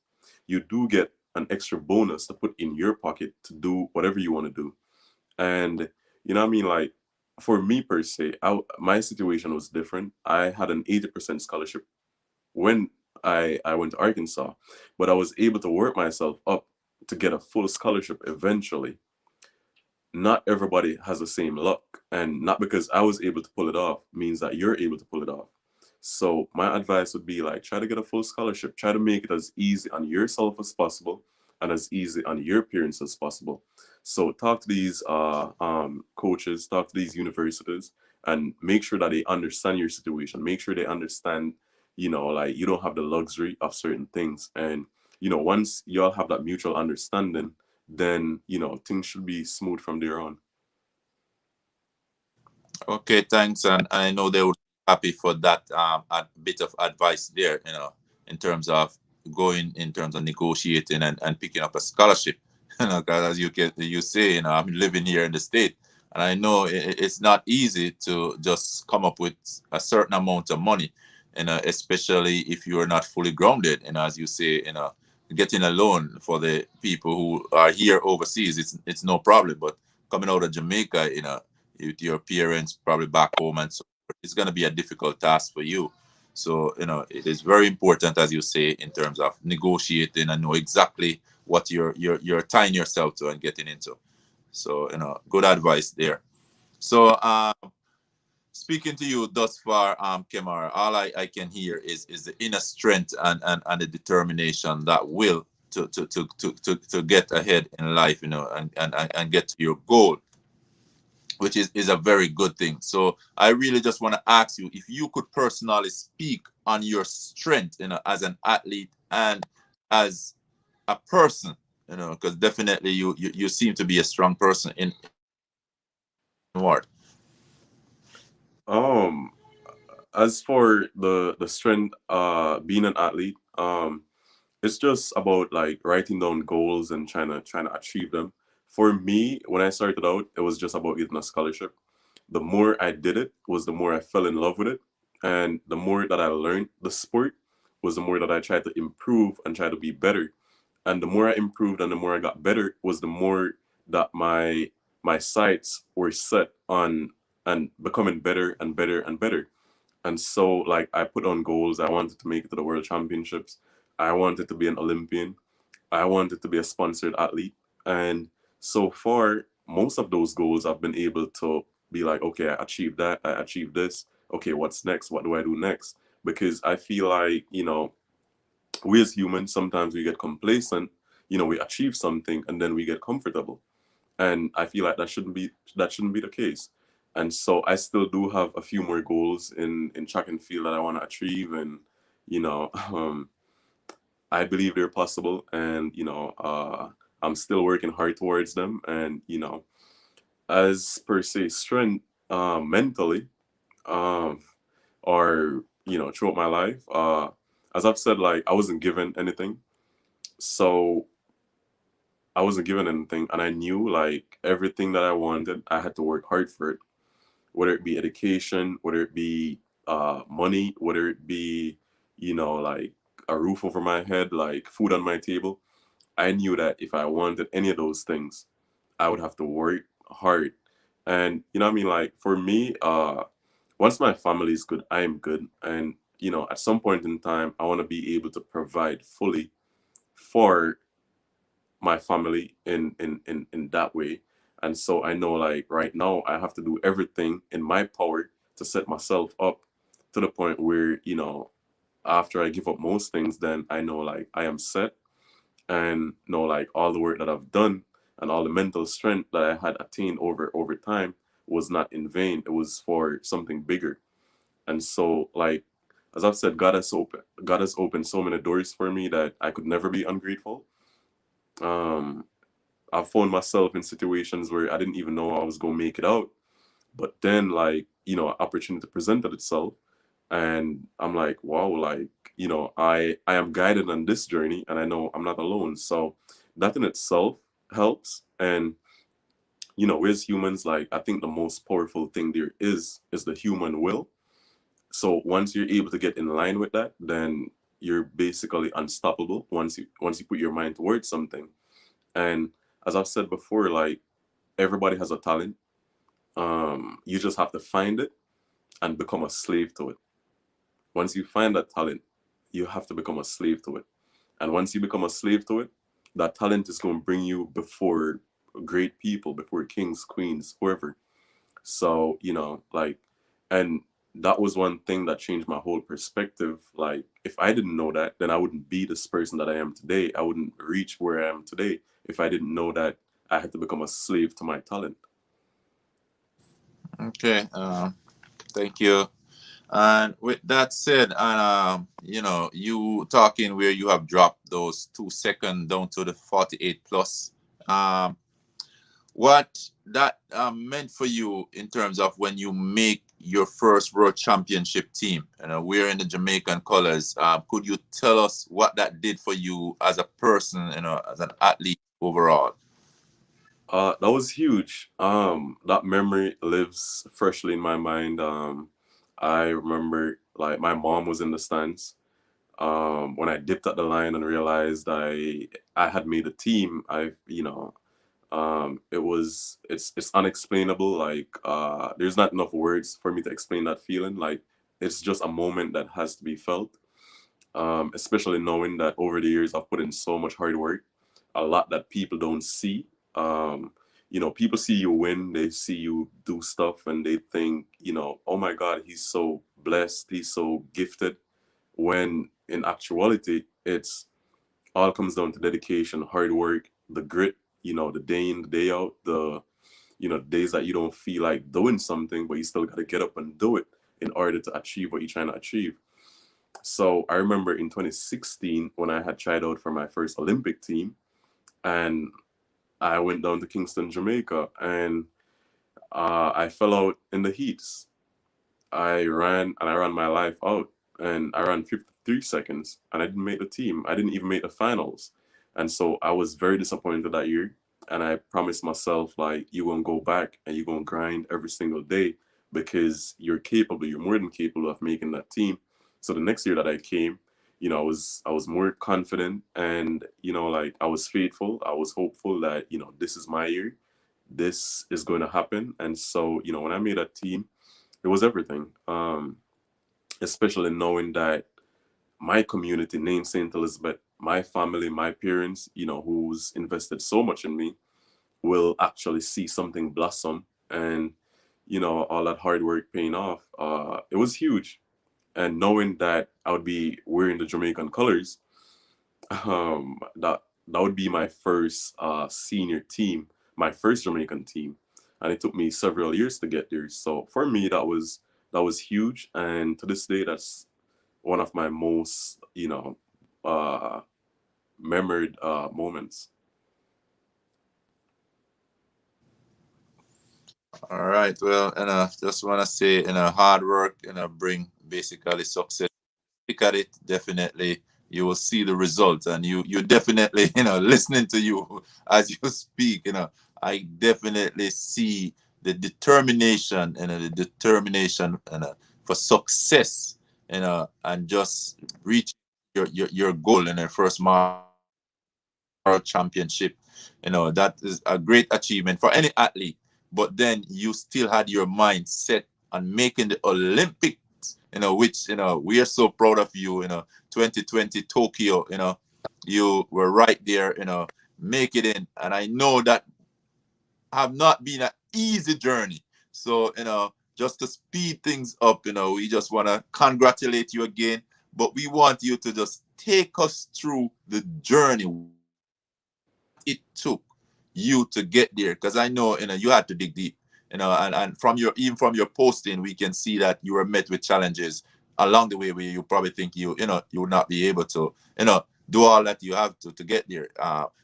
you do get an extra bonus to put in your pocket to do whatever you want to do. And like for me per se, my situation was different. I had an 80% scholarship when I went to Arkansas, but I was able to work myself up to get a full scholarship eventually. Not everybody has the same luck, and not because I was able to pull it off means that you're able to pull it off. So my advice would be like, try to get a full scholarship, try to make it as easy on yourself as possible and as easy on your parents as possible. So talk to these coaches, talk to these universities, and make sure that they understand your situation. Make sure they understand, like you don't have the luxury of certain things. And once y'all have that mutual understanding, then things should be smooth from there on. Okay, thanks. And I know they would be happy for that a bit of advice there, in terms of going in terms of negotiating and picking up a scholarship. 'Cause as you say, I'm living here in the state, and I know it's not easy to just come up with a certain amount of money, especially if you're not fully grounded. And as you say, getting a loan for the people who are here overseas, it's no problem. But coming out of Jamaica, with your parents probably back home and so forth, it's going to be a difficult task for you. So it is very important, as you say, in terms of negotiating and know exactly what you're tying yourself to and getting into. So good advice there. So speaking to you thus far, Kemar, all I can hear is the inner strength and the determination, that will to get ahead in life, and get to your goal, which is a very good thing. So I really just want to ask you if you could personally speak on your strength, as an athlete and as a person, because definitely you seem to be a strong person in what. Um, as for the strength, being an athlete, it's just about like writing down goals and trying to achieve them. For me, when I started out, it was just about getting a scholarship. The more I did it was the more I fell in love with it, and the more that I learned the sport was the more that I tried to improve and try to be better. And the more I improved and the more I got better was the more that my sights were set on and becoming better and better and better. And so, like, I put on goals. I wanted to make it to the World Championships. I wanted to be an Olympian. I wanted to be a sponsored athlete. And so far, most of those goals I've been able to be like, okay, I achieved that. I achieved this. Okay, what's next? What do I do next? Because I feel like, we as humans, sometimes we get complacent. We achieve something and then we get comfortable, and I feel like that shouldn't be the case. And so I still do have a few more goals in track and field that I want to achieve, and you know, I believe they're possible, and I'm still working hard towards them. And as per se, strength, mentally, um, or throughout my life, as I've said, like I wasn't given anything, so I wasn't given anything, and I knew like everything that I wanted, I had to work hard for it. Whether it be education, whether it be money, whether it be like a roof over my head, like food on my table. I knew that if I wanted any of those things, I would have to work hard. And what I mean, like for me, once my family is good, I am good. And at some point in time, I want to be able to provide fully for my family in that way. And so I know like right now I have to do everything in my power to set myself up to the point where after I give up most things, then I know like I am set, and know like all the work that I've done and all the mental strength that I had attained over time was not in vain. It was for something bigger. And so like, as I've said, God has opened so many doors for me that I could never be ungrateful. um I found myself in situations where I didn't even know I was gonna make it out. But then like, opportunity presented itself, and I'm like, wow, like, I am guided on this journey, and I know I'm not alone. So that in itself helps. And we as humans, like I think the most powerful thing there is the human will. So once you're able to get in line with that, then you're basically unstoppable once you put your mind towards something. And as I've said before, like everybody has a talent. You just have to find it and become a slave to it. Once you find that talent, you have to become a slave to it. And once you become a slave to it, that talent is going to bring you before great people, before kings, queens, whoever. So, like, and that was one thing that changed my whole perspective. Like, if I didn't know that, then I wouldn't be this person that I am today. I wouldn't reach where I am today if I didn't know that I had to become a slave to my talent. Okay, thank you. And with that said, and you talking where you have dropped those 2 seconds down to the 48 plus. Um, what that meant for you in terms of when you make your first world championship team, wearing the Jamaican colors. Could you tell us what that did for you as a person, as an athlete overall? That was huge. That memory lives freshly in my mind. I remember like my mom was in the stands. When I dipped at the line and realized I had made a team, it's unexplainable. Like there's not enough words for me to explain that feeling. Like it's just a moment that has to be felt. Especially knowing that over the years I've put in so much hard work, a lot that people don't see. Um, People see you win, they see you do stuff, and they think, oh my God, he's so blessed, he's so gifted. When in actuality, it's all comes down to dedication, hard work, the grit. The day in, the day out, the days that you don't feel like doing something, but you still got to get up and do it in order to achieve what you're trying to achieve. So I remember in 2016 when I had tried out for my first Olympic team, and I went down to Kingston, Jamaica, and I fell out in the heats. I ran my life out, and I ran 53 seconds, and I didn't make the team. I didn't even make the finals. And so I was very disappointed that year. And I promised myself, like, you're going to go back and you're going to grind every single day because you're capable, you're more than capable of making that team. So the next year that I came, I was more confident, and, like, I was faithful. I was hopeful that, this is my year. This is going to happen. And so, when I made that team, it was everything. Especially knowing that my community, named St. Elizabeth, my family, my parents, who's invested so much in me, will actually see something blossom, and all that hard work paying off. It was huge, and knowing that I would be wearing the Jamaican colors, that would be my first senior team, my first Jamaican team, and it took me several years to get there. So for me, that was huge, and to this day, that's one of my most uh, memored moments. All right. Well, just want to say, hard work, bring basically success. Look at it, definitely you will see the results, and you definitely, listening to you as you speak, I definitely see the determination, the determination, for success, and just reach your goal in the first world championship. That is a great achievement for any athlete. But then you still had your mind set on making the Olympics, which, we are so proud of you. 2020 Tokyo, you were right there, make it in. And I know that have not been an easy journey. So, just to speed things up, we just want to congratulate you again. But we want you to just take us through the journey, it took you to get there, because I know, you had to dig deep, and from your, even from your posting, we can see that you were met with challenges along the way where you probably think you would not be able to do all that you have to get there.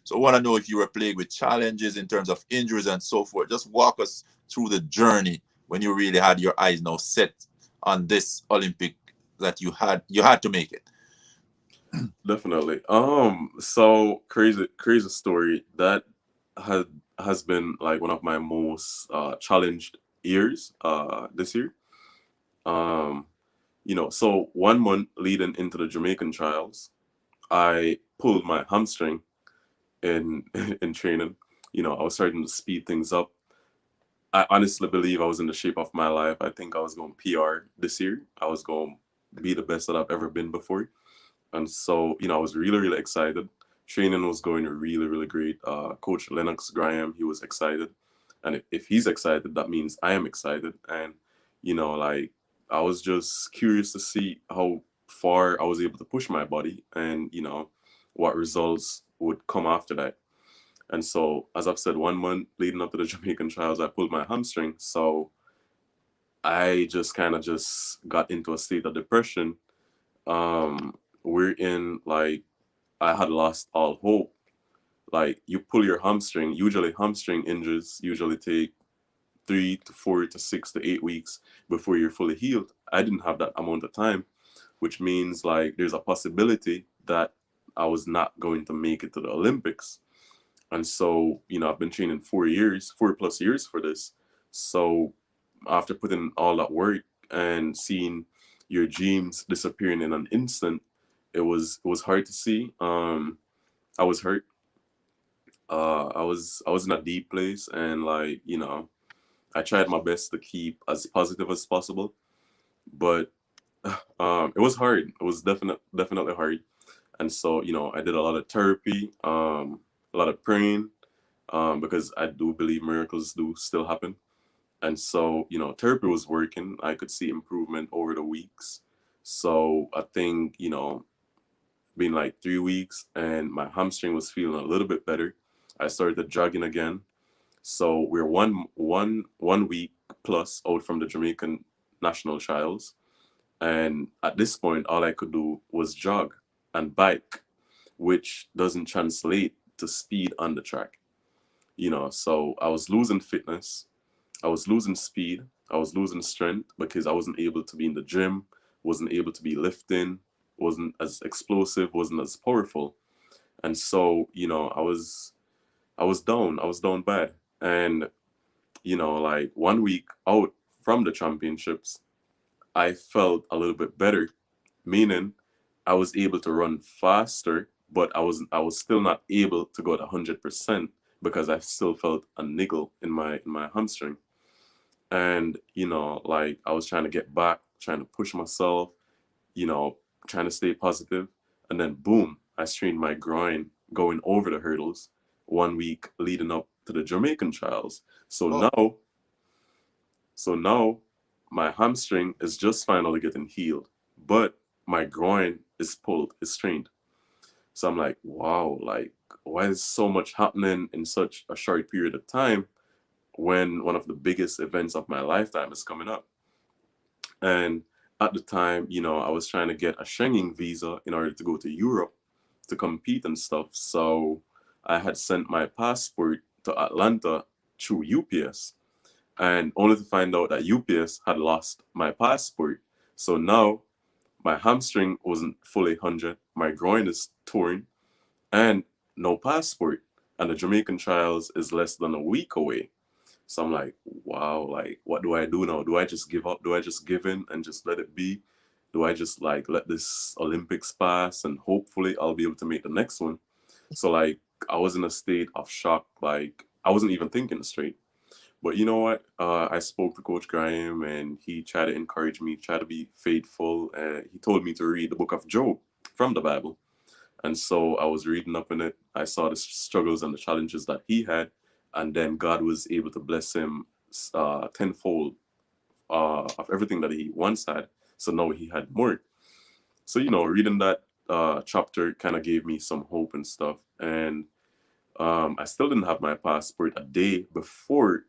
So I want to know if you were plagued with challenges in terms of injuries and so forth. Just walk us through the journey when you really had your eyes now set on this Olympic, that you had to make it. Definitely. So crazy story. That had has been like one of my most challenged years this year. Um, so 1 month leading into the Jamaican trials, I pulled my hamstring in in training. I was starting to speed things up. I honestly believe I was in the shape of my life. I think I was going PR this year. I was going to be the best that I've ever been before. And so, I was really, really excited. Training was going really, really great. Coach Lennox Graham, he was excited. And if he's excited, that means I am excited. And, like, I was just curious to see how far I was able to push my body, and, what results would come after that. And so, as I've said, 1 month leading up to the Jamaican trials, I pulled my hamstring. So I just kind of just got into a state of depression. We're in, like, I had lost all hope. Like, you pull your hamstring, usually hamstring injuries usually take 3 to 4 to 6 to 8 weeks before you're fully healed. I didn't have that amount of time, which means, like, there's a possibility that I was not going to make it to the Olympics. And so, I've been training 4 years, 4+ years for this. So after putting all that work and seeing your dreams disappearing in an instant, it was hard to see. I was hurt. I was in a deep place, and like I tried my best to keep as positive as possible, but it was hard. It was definitely hard. And so I did a lot of therapy, a lot of praying, because I do believe miracles do still happen. And so therapy was working. I could see improvement over the weeks. So I think been like 3 weeks, and my hamstring was feeling a little bit better. I started jogging again. So we're one week plus out from the Jamaican national trials, and at this point, all I could do was jog and bike, which doesn't translate to speed on the track. So I was losing fitness, I was losing speed, I was losing strength because I wasn't able to be in the gym, wasn't able to be lifting, wasn't as explosive, wasn't as powerful. And so, I was down bad. And, like 1 week out from the championships, I felt a little bit better, meaning I was able to run faster, but I was still not able to go at 100% because I still felt a niggle in my hamstring. And like I was trying to get back, trying to push myself, you know, trying to stay positive, and then boom, I strained my groin going over the hurdles 1 week leading up to the Jamaican trials. So Oh, now, so now my hamstring is just finally getting healed, but my groin is pulled, is strained. So I'm like, wow, like why is so much happening in such a short period of time when one of the biggest events of my lifetime is coming up? And at the time, I was trying to get a Schengen visa in order to go to Europe to compete and stuff. So I had sent my passport to Atlanta through UPS, and only to find out that UPS had lost my passport. So now my hamstring wasn't fully 100, my groin is torn, and no passport. And the Jamaican trials is less than a week away. So I'm like, wow, like, what do I do now? Do I just give up? Do I just give in and just let it be? Do I just like let this Olympics pass and hopefully I'll be able to make the next one? So like, I was in a state of shock. Like, I wasn't even thinking straight. But you know what? I spoke to Coach Graham, and he tried to encourage me, try to be faithful. He told me to read the book of Job from the Bible. And so I was reading up in it. I saw the struggles and the challenges that he had. And then God was able to bless him tenfold of everything that he once had. So now he had more. So, reading that chapter kind of gave me some hope and stuff. And I still didn't have my passport a day before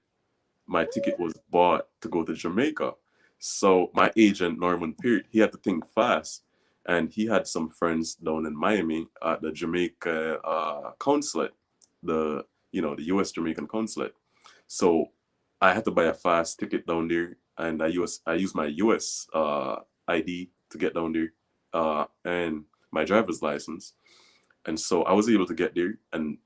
my ticket was bought to go to Jamaica. So my agent, Norman Peart, he had to think fast. And he had some friends down in Miami at the Jamaica consulate, the US Jamaican consulate. So I had to buy a fast ticket down there, and I used my US ID to get down there, and my driver's license. And so I was able to get there, and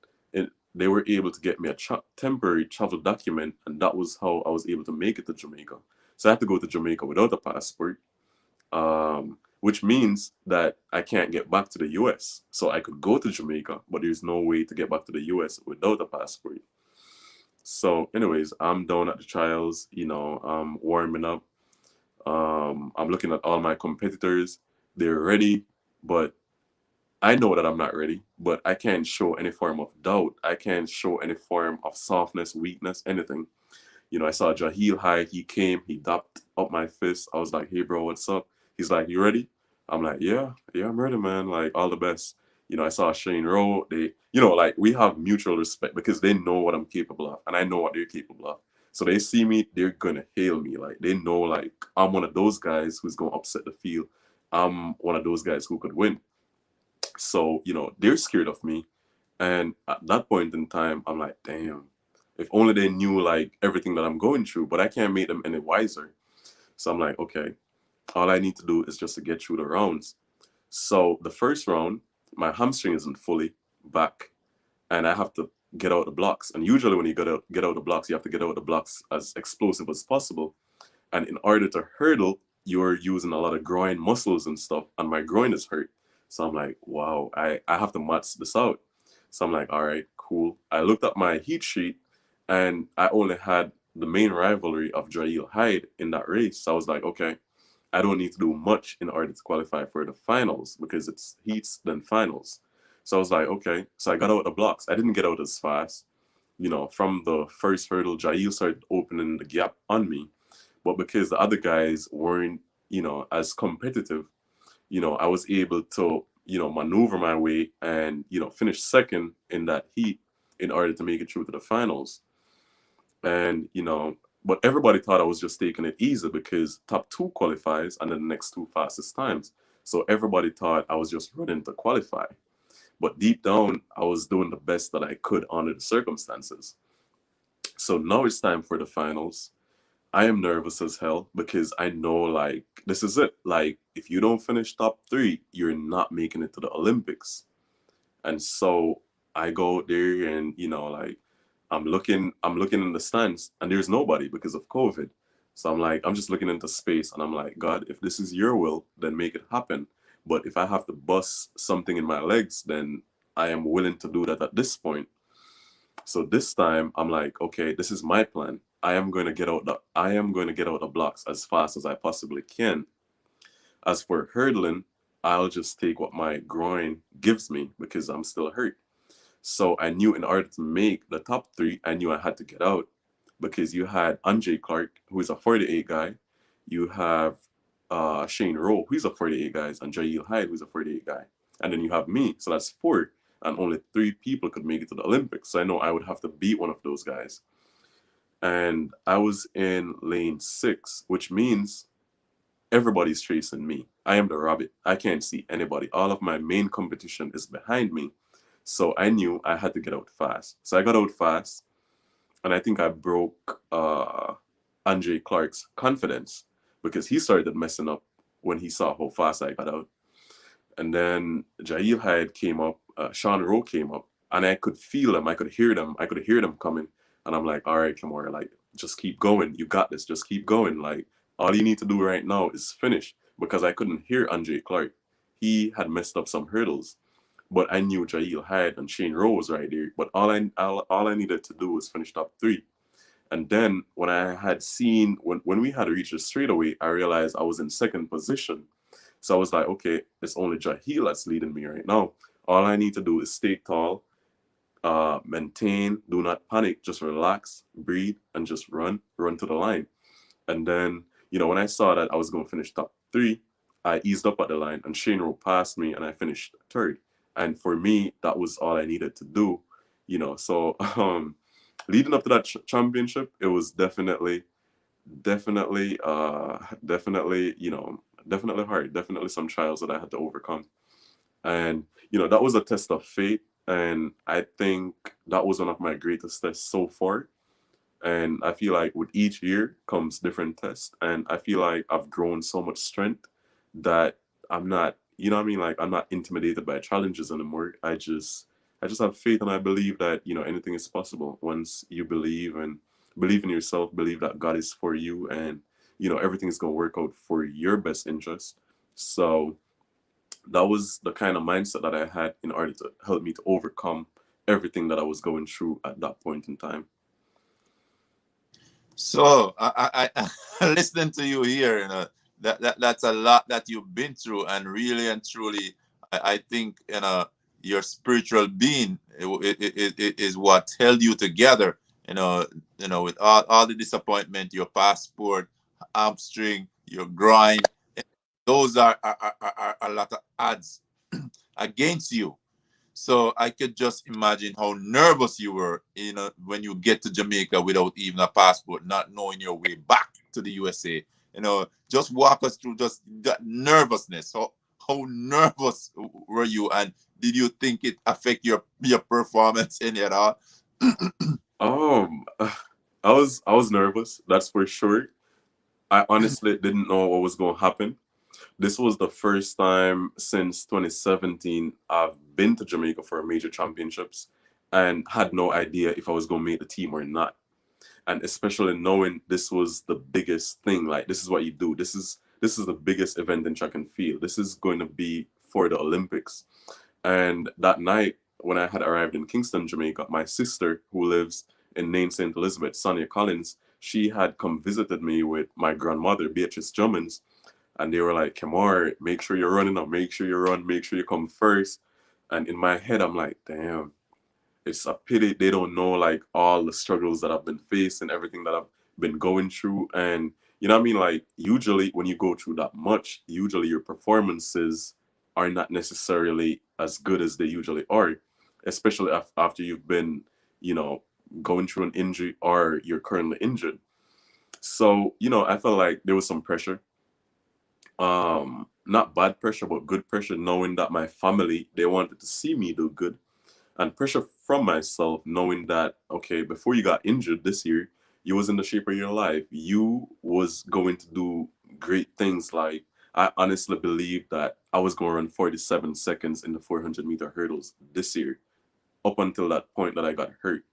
they were able to get me a temporary travel document, and that was how I was able to make it to Jamaica. So I had to go to Jamaica without a passport, which means that I can't get back to the US. So I could go to Jamaica, but there's no way to get back to the US without a passport. So, anyways, I'm down at the trials, I'm warming up. I'm looking at all my competitors. They're ready, but I know that I'm not ready, but I can't show any form of doubt. I can't show any form of softness, weakness, anything. I saw Jaheel High. He came, he dapped up my fist. I was like, hey, bro, what's up? He's like, you ready? I'm like, yeah, I'm ready, man. Like, all the best. I saw Shane Rowe. They, like, we have mutual respect because they know what I'm capable of, and I know what they're capable of. So they see me, they're gonna hail me. Like, they know, like, I'm one of those guys who's gonna upset the field. I'm one of those guys who could win. So, they're scared of me. And at that point in time, I'm like, damn, if only they knew like everything that I'm going through, but I can't make them any wiser. So I'm like, okay, all I need to do is just to get through the rounds. So the first round, my hamstring isn't fully back, and I have to get out the blocks. And usually when you get out the blocks, you have to get out the blocks as explosive as possible. And in order to hurdle, you're using a lot of groin muscles and stuff, and my groin is hurt. So I'm like, wow, I have to match this out. So I'm like, all right, cool. I looked at my heat sheet and I only had the main rivalry of Jail Hyde in that race. So I was like, okay, I don't need to do much in order to qualify for the finals because it's heats then finals. So I was like, okay. So I got out the blocks. I didn't get out as fast. From the first hurdle, Jail started opening the gap on me. But because the other guys weren't, as competitive, I was able to, maneuver my way and, finish second in that heat in order to make it through to the finals. And, but everybody thought I was just taking it easy because top two qualifies and then the next two fastest times. So everybody thought I was just running to qualify. But deep down, I was doing the best that I could under the circumstances. So now it's time for the finals. I am nervous as hell because I know like this is it. Like if you don't finish top three, you're not making it to the Olympics. And so I go out there and like I'm looking in the stands and there's nobody because of COVID. So I'm just looking into space and I'm like, God, if this is your will, then make it happen. But if I have to bust something in my legs, then I am willing to do that at this point. So this time I'm like, okay, this is my plan. I am going to get out the blocks as fast as I possibly can. As for hurdling, I'll just take what my groin gives me because I'm still hurt. So I knew in order to make the top three, I knew I had to get out because you had Andre Clark, who is a 48 guy. You have Shane Rowe, who's a 48 guy, and Jail Hyde, who's a 48 guy. And then you have me. So that's four. And only three people could make it to the Olympics. So I know I would have to beat one of those guys. And I was in lane 6, which means everybody's chasing me. I am the rabbit. I can't see anybody. All of my main competition is behind me. So I knew I had to get out fast. So I got out fast, and I think I broke Andre Clark's confidence because he started messing up when he saw how fast I got out. And then Jail Hyde came up, Sean Rowe came up, and I could feel them. I could hear them. I could hear them coming. And I'm like, all right, Kemar, like, just keep going. You got this. Just keep going. Like, all you need to do right now is finish because I couldn't hear Andre Clark. He had messed up some hurdles, but I knew Jail Hyde and Shane Rowe was right there. But all I needed to do was finish top three. And then when I had seen when we had reached the straightaway, I realized I was in second position. So I was like, okay, it's only Jahil that's leading me right now. All I need to do is stay tall, maintain, do not panic, just relax, breathe, and just run to the line. And then, when I saw that I was going to finish top three, I eased up at the line and Shane Rowe passed me and I finished third. And for me, that was all I needed to do, So leading up to that championship, it was definitely, definitely hard, definitely some trials that I had to overcome. And, that was a test of faith. And I think that was one of my greatest tests so far. And I feel like with each year comes different tests. And I feel like I've grown so much strength that I'm not, you know what I mean? Like I'm not intimidated by challenges anymore. I just have faith and I believe that, anything is possible once you believe in yourself, believe that God is for you and, everything is going to work out for your best interest. So that was the kind of mindset that I had in order to help me to overcome everything that I was going through at that point in time. So listening to you here, that's a lot that you've been through, and really and truly, I think your spiritual being is what held you together. With all the disappointment, your passport, hamstring, your grind, those are a lot of odds against you. So I could just imagine how nervous you were, when you get to Jamaica without even a passport, not knowing your way back to the USA. Just walk us through just that nervousness. How nervous were you, and did you think it affect your performance any at all? Um, I was nervous, that's for sure. I honestly didn't know what was going to happen. This was the first time since 2017 I've been to Jamaica for major championships and had no idea if I was going to make the team or not. And especially knowing this was the biggest thing, like this is what you do. This is the biggest event in track and field. This is going to be for the Olympics. And that night, when I had arrived in Kingston, Jamaica, my sister, who lives in Nain St. Elizabeth, Sonia Collins, she had come visited me with my grandmother, Beatrice Jummins, and they were like, Kemar, make sure you're running up, make sure you run, make sure you come first. And in my head, I'm like, damn, it's a pity they don't know like all the struggles that I've been facing, everything that I've been going through. And you know what I mean? Like usually when you go through that much, usually your performances are not necessarily as good as they usually are, especially after you've been, you know, going through an injury or you're currently injured. So, you know, I felt like there was some pressure. Not bad pressure, but good pressure, knowing that my family, they wanted to see me do good, and pressure from myself knowing that okay, before you got injured this year, you was in the shape of your life, you was going to do great things. Like I honestly believe that I was going to run 47 seconds in the 400-meter hurdles this year, up until that point that I got hurt,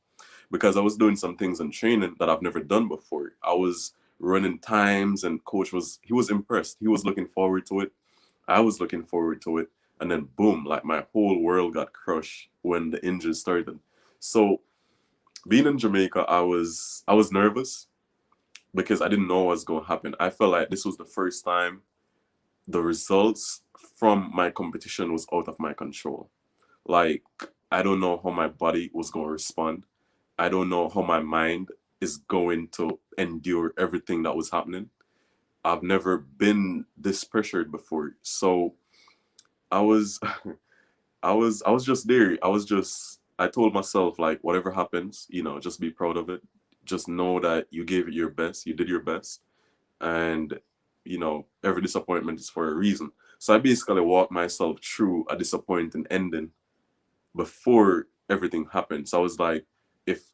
because I was doing some things in training that I've never done before. I was running times, and coach was, he was impressed, he was looking forward to it, I was looking forward to it. And then boom, like my whole world got crushed when the injuries started. So being in Jamaica, I was nervous because I didn't know what was going to happen. I felt like this was the first time the results from my competition was out of my control. Like I don't know how my body was going to respond. I don't know how my mind is going to endure everything that was happening. I've never been this pressured before. So I was I was just there. I told myself like whatever happens, you know, just be proud of it. Just know that you gave it your best, you did your best, and you know, every disappointment is for a reason. So I basically walked myself through a disappointing ending before everything happened. So I was like, if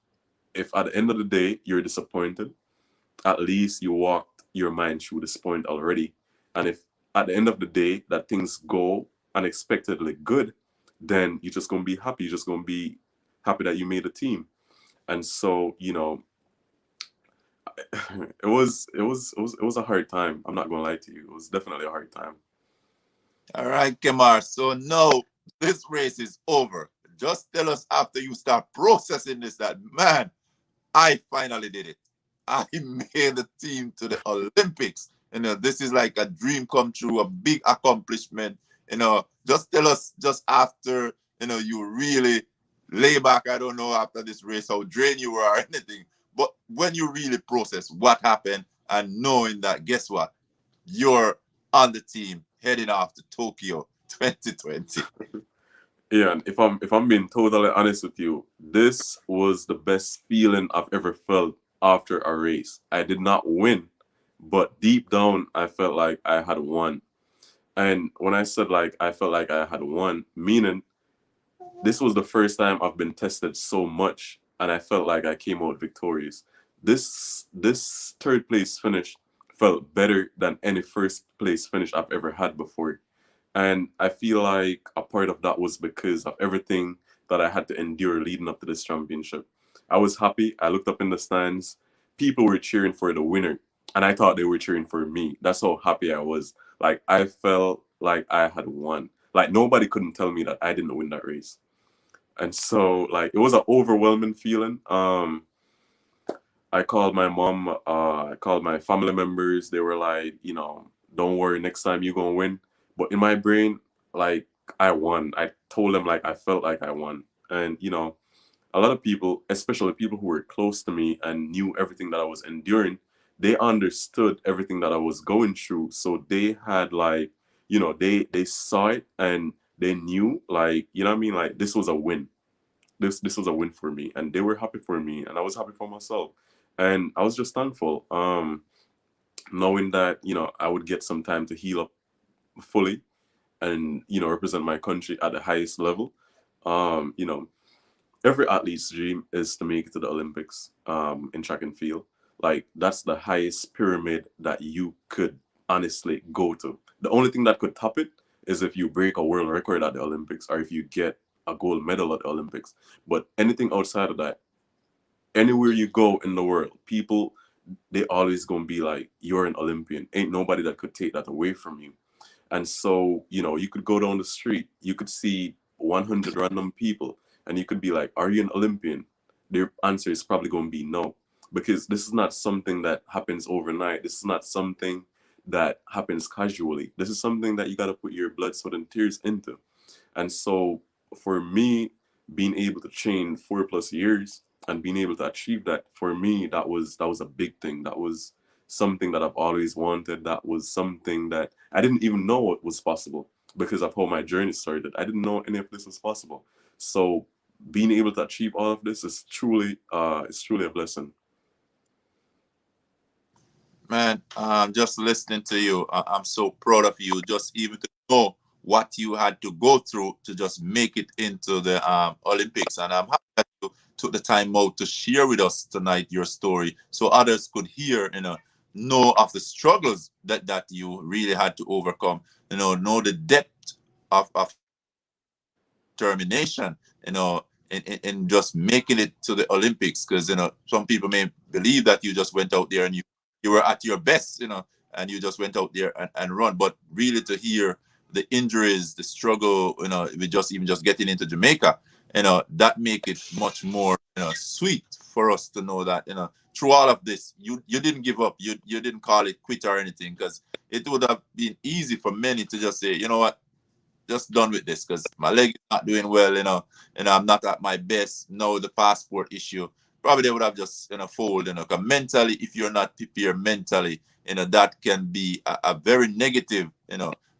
at the end of the day you're disappointed, at least you walked your mind through this point already. And if at the end of the day that things go unexpectedly good, then you're just gonna be happy. You're just gonna be happy that you made a team. And so, you know, it was a hard time. I'm not gonna lie to you. It was definitely a hard time. All right, Kemar. So now this race is over. Just tell us after you start processing this that, man, I finally did it. I made the team to the Olympics. You know, this is like a dream come true, a big accomplishment. You know, just tell us just after, you know, you really lay back. I don't know after this race how drained you were or anything, but when you really process what happened and knowing that, guess what? You're on the team heading off to Tokyo 2020. Yeah, and if I'm being totally honest with you, this was the best feeling I've ever felt after a race. I did not win, but deep down I felt like I had won. And when I said like I felt like I had won, meaning this was the first time I've been tested so much and I felt like I came out victorious. This third place finish felt better than any first place finish I've ever had before. And I feel like a part of that was because of everything that I had to endure leading up to this championship. I was happy. I looked up in the stands. People were cheering for the winner. And I thought they were cheering for me. That's how happy I was. Like I felt like I had won. Like nobody couldn't tell me that I didn't win that race. And so like it was an overwhelming feeling. I called my mom, I called my family members. They were like, you know, don't worry, next time you're gonna win. But in my brain, like I won. I told them like I felt like I won. And you know, a lot of people, especially people who were close to me and knew everything that I was enduring, they understood everything that I was going through. So they had like, you know, they saw it and they knew like, you know what I mean? Like this was a win. This was a win for me. And they were happy for me and I was happy for myself. And I was just thankful. Knowing that, you know, I would get some time to heal up fully and, you know, represent my country at the highest level. You know, every athlete's dream is to make it to the Olympics in track and field. Like that's the highest pyramid that you could honestly go to. The only thing that could top it is if you break a world record at the Olympics or if you get a gold medal at the Olympics. But anything outside of that, anywhere you go in the world, people, they always gonna be like, you're an Olympian. Ain't nobody that could take that away from you. And so, you could go down the street, you could see 100 random people, and you could be like, are you an Olympian? Their answer is probably going to be no, because this is not something that happens overnight. This is not something that happens casually. This is something that you got to put your blood, sweat, and tears into. And so for me, being able to train 4+ years and being able to achieve that, for me, that was a big thing. That was something that I've always wanted. That was something that I didn't even know it was possible because of how my journey started. I didn't know any of this was possible. So being able to achieve all of this is truly a blessing. Man, just listening to you, I'm so proud of you. Just even to know what you had to go through to just make it into the Olympics, and I'm happy that you took the time out to share with us tonight your story, so others could hear, know of the struggles that you really had to overcome. Know the depth of determination. In just making it to the Olympics, because some people may believe that you just went out there and you were at your best, and you just went out there and run. But really, to hear the injuries, the struggle, with just even just getting into Jamaica, that make it much more, sweet for us to know that, through all of this, you didn't give up. You didn't call it quit or anything, because it would have been easy for many to just say, you know what, just done with this because my leg is not doing well, and I'm not at my best. No, the passport issue. Probably they would have just, fold, because mentally, if you're not prepared mentally, that can be a very negative,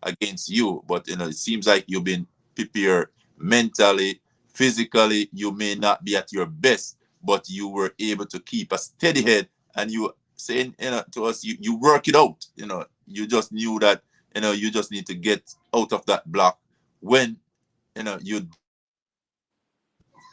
against you. But, it seems like you've been prepared mentally, physically. You may not be at your best, but you were able to keep a steady head, and you saying, to us, you work it out. You just knew that, you just need to get out of that block when, you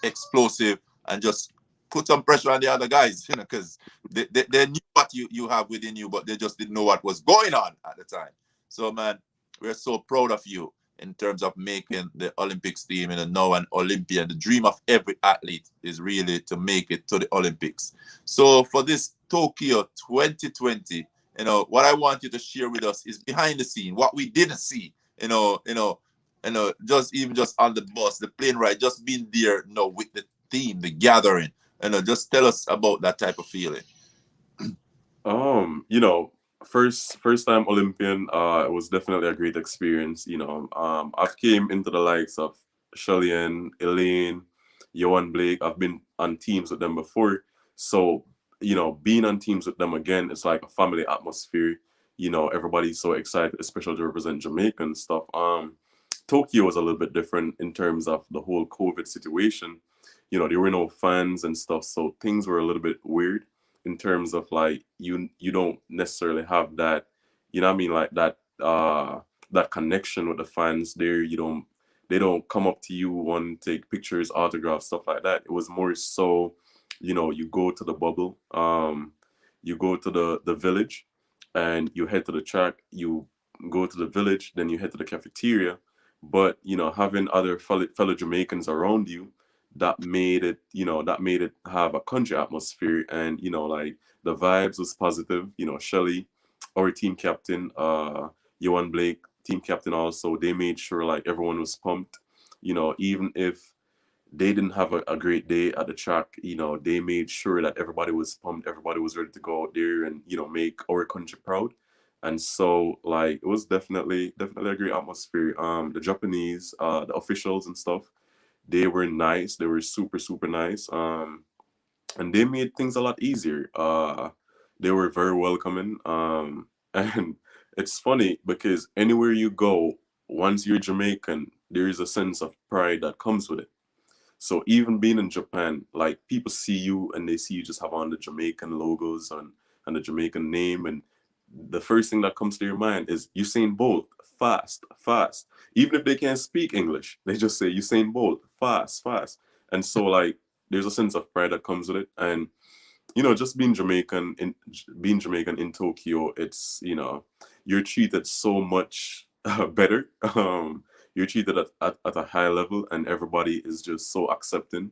explosive, and just put some pressure on the other guys, because they knew what you have within you, but they just didn't know what was going on at the time. So, man, we're so proud of you in terms of making the Olympics team, now an Olympian. The dream of every athlete is really to make it to the Olympics. So for this Tokyo 2020, what I want you to share with us is behind the scene, what we didn't see, just even just on the bus, the plane ride, just being there, with the team, the gathering, just tell us about that type of feeling. Um, you know, first time Olympian, it was definitely a great experience. I've came into the likes of Shellyan, Elaine, Johan Blake. I've been on teams with them before. So, being on teams with them again, it's like a family atmosphere. Everybody's so excited, especially to represent Jamaica and stuff. Tokyo was a little bit different in terms of the whole COVID situation. There were no fans and stuff, so things were a little bit weird in terms of like you don't necessarily have that, what I mean, like that connection with the fans there. They don't come up to you, want to take pictures, autographs, stuff like that. It was more so, you go to the bubble, you go to the village, and you head to the track. You go to the village, then you head to the cafeteria. But having other fellow Jamaicans around you, that made it have a country atmosphere. And like the vibes was positive. Shelly, our team captain, Johan Blake, team captain, also, they made sure like everyone was pumped. Even if they didn't have a great day at the track, they made sure that everybody was pumped, everybody was ready to go out there and make our country proud. And so like it was definitely a great atmosphere. The Japanese, the officials and stuff, they were nice. They were super, super nice. And they made things a lot easier. They were very welcoming. And it's funny because anywhere you go, once you're Jamaican, there is a sense of pride that comes with it. So even being in Japan, like people see you and they see you just have on the Jamaican logos and the Jamaican name, and the first thing that comes to your mind is Usain Bolt, fast, fast. Even if they can't speak English, they just say Usain Bolt, fast, fast. And so like there's a sense of pride that comes with it. And just being Jamaican in Tokyo, it's you're treated so much better. You're treated at a high level, and everybody is just so accepting,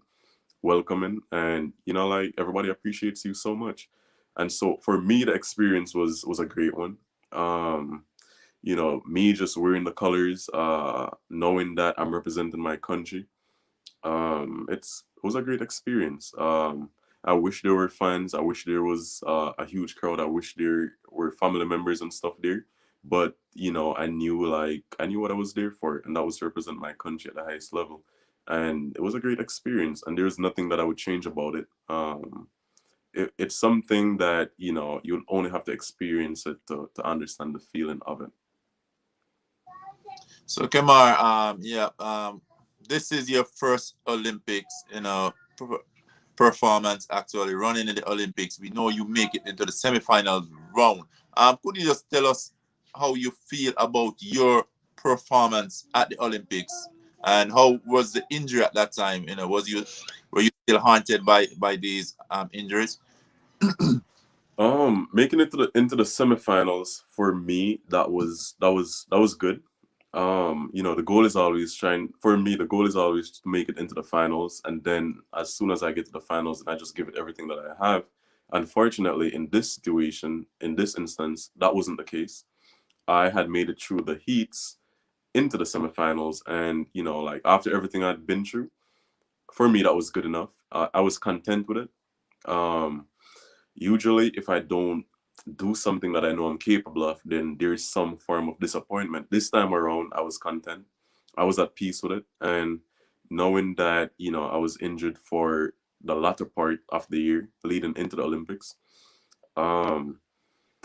welcoming, and like everybody appreciates you so much. And so for me, the experience was a great one. Um, me just wearing the colors, knowing that I'm representing my country. It was a great experience. I wish there were fans. I wish there was a huge crowd. I wish there were family members and stuff there. But I knew what I was there for, and that was to represent my country at the highest level. And it was a great experience, and there's nothing that I would change about it. It's something that you'll only have to experience it to understand the feeling of it. So Kemar, yeah, this is your first Olympics, performance actually running in the Olympics. We know you make it into the semifinals round. Could you just tell us how you feel about your performance at the Olympics, and how was the injury at that time? Were you still haunted by these injuries? Making it to the semifinals for me, that was good. The goal is always trying for me. The goal is always to make it into the finals, and then as soon as I get to the finals, I just give it everything that I have. Unfortunately, in this situation, in this instance, that wasn't the case. I had made it through the heats into the semifinals, and like after everything I'd been through, for me that was good enough. I was content with it. Um, Usually, if I don't do something that I know I'm capable of, then there's some form of disappointment. This time around, I was content. I was at peace with it. And knowing that, I was injured for the latter part of the year leading into the Olympics. Um,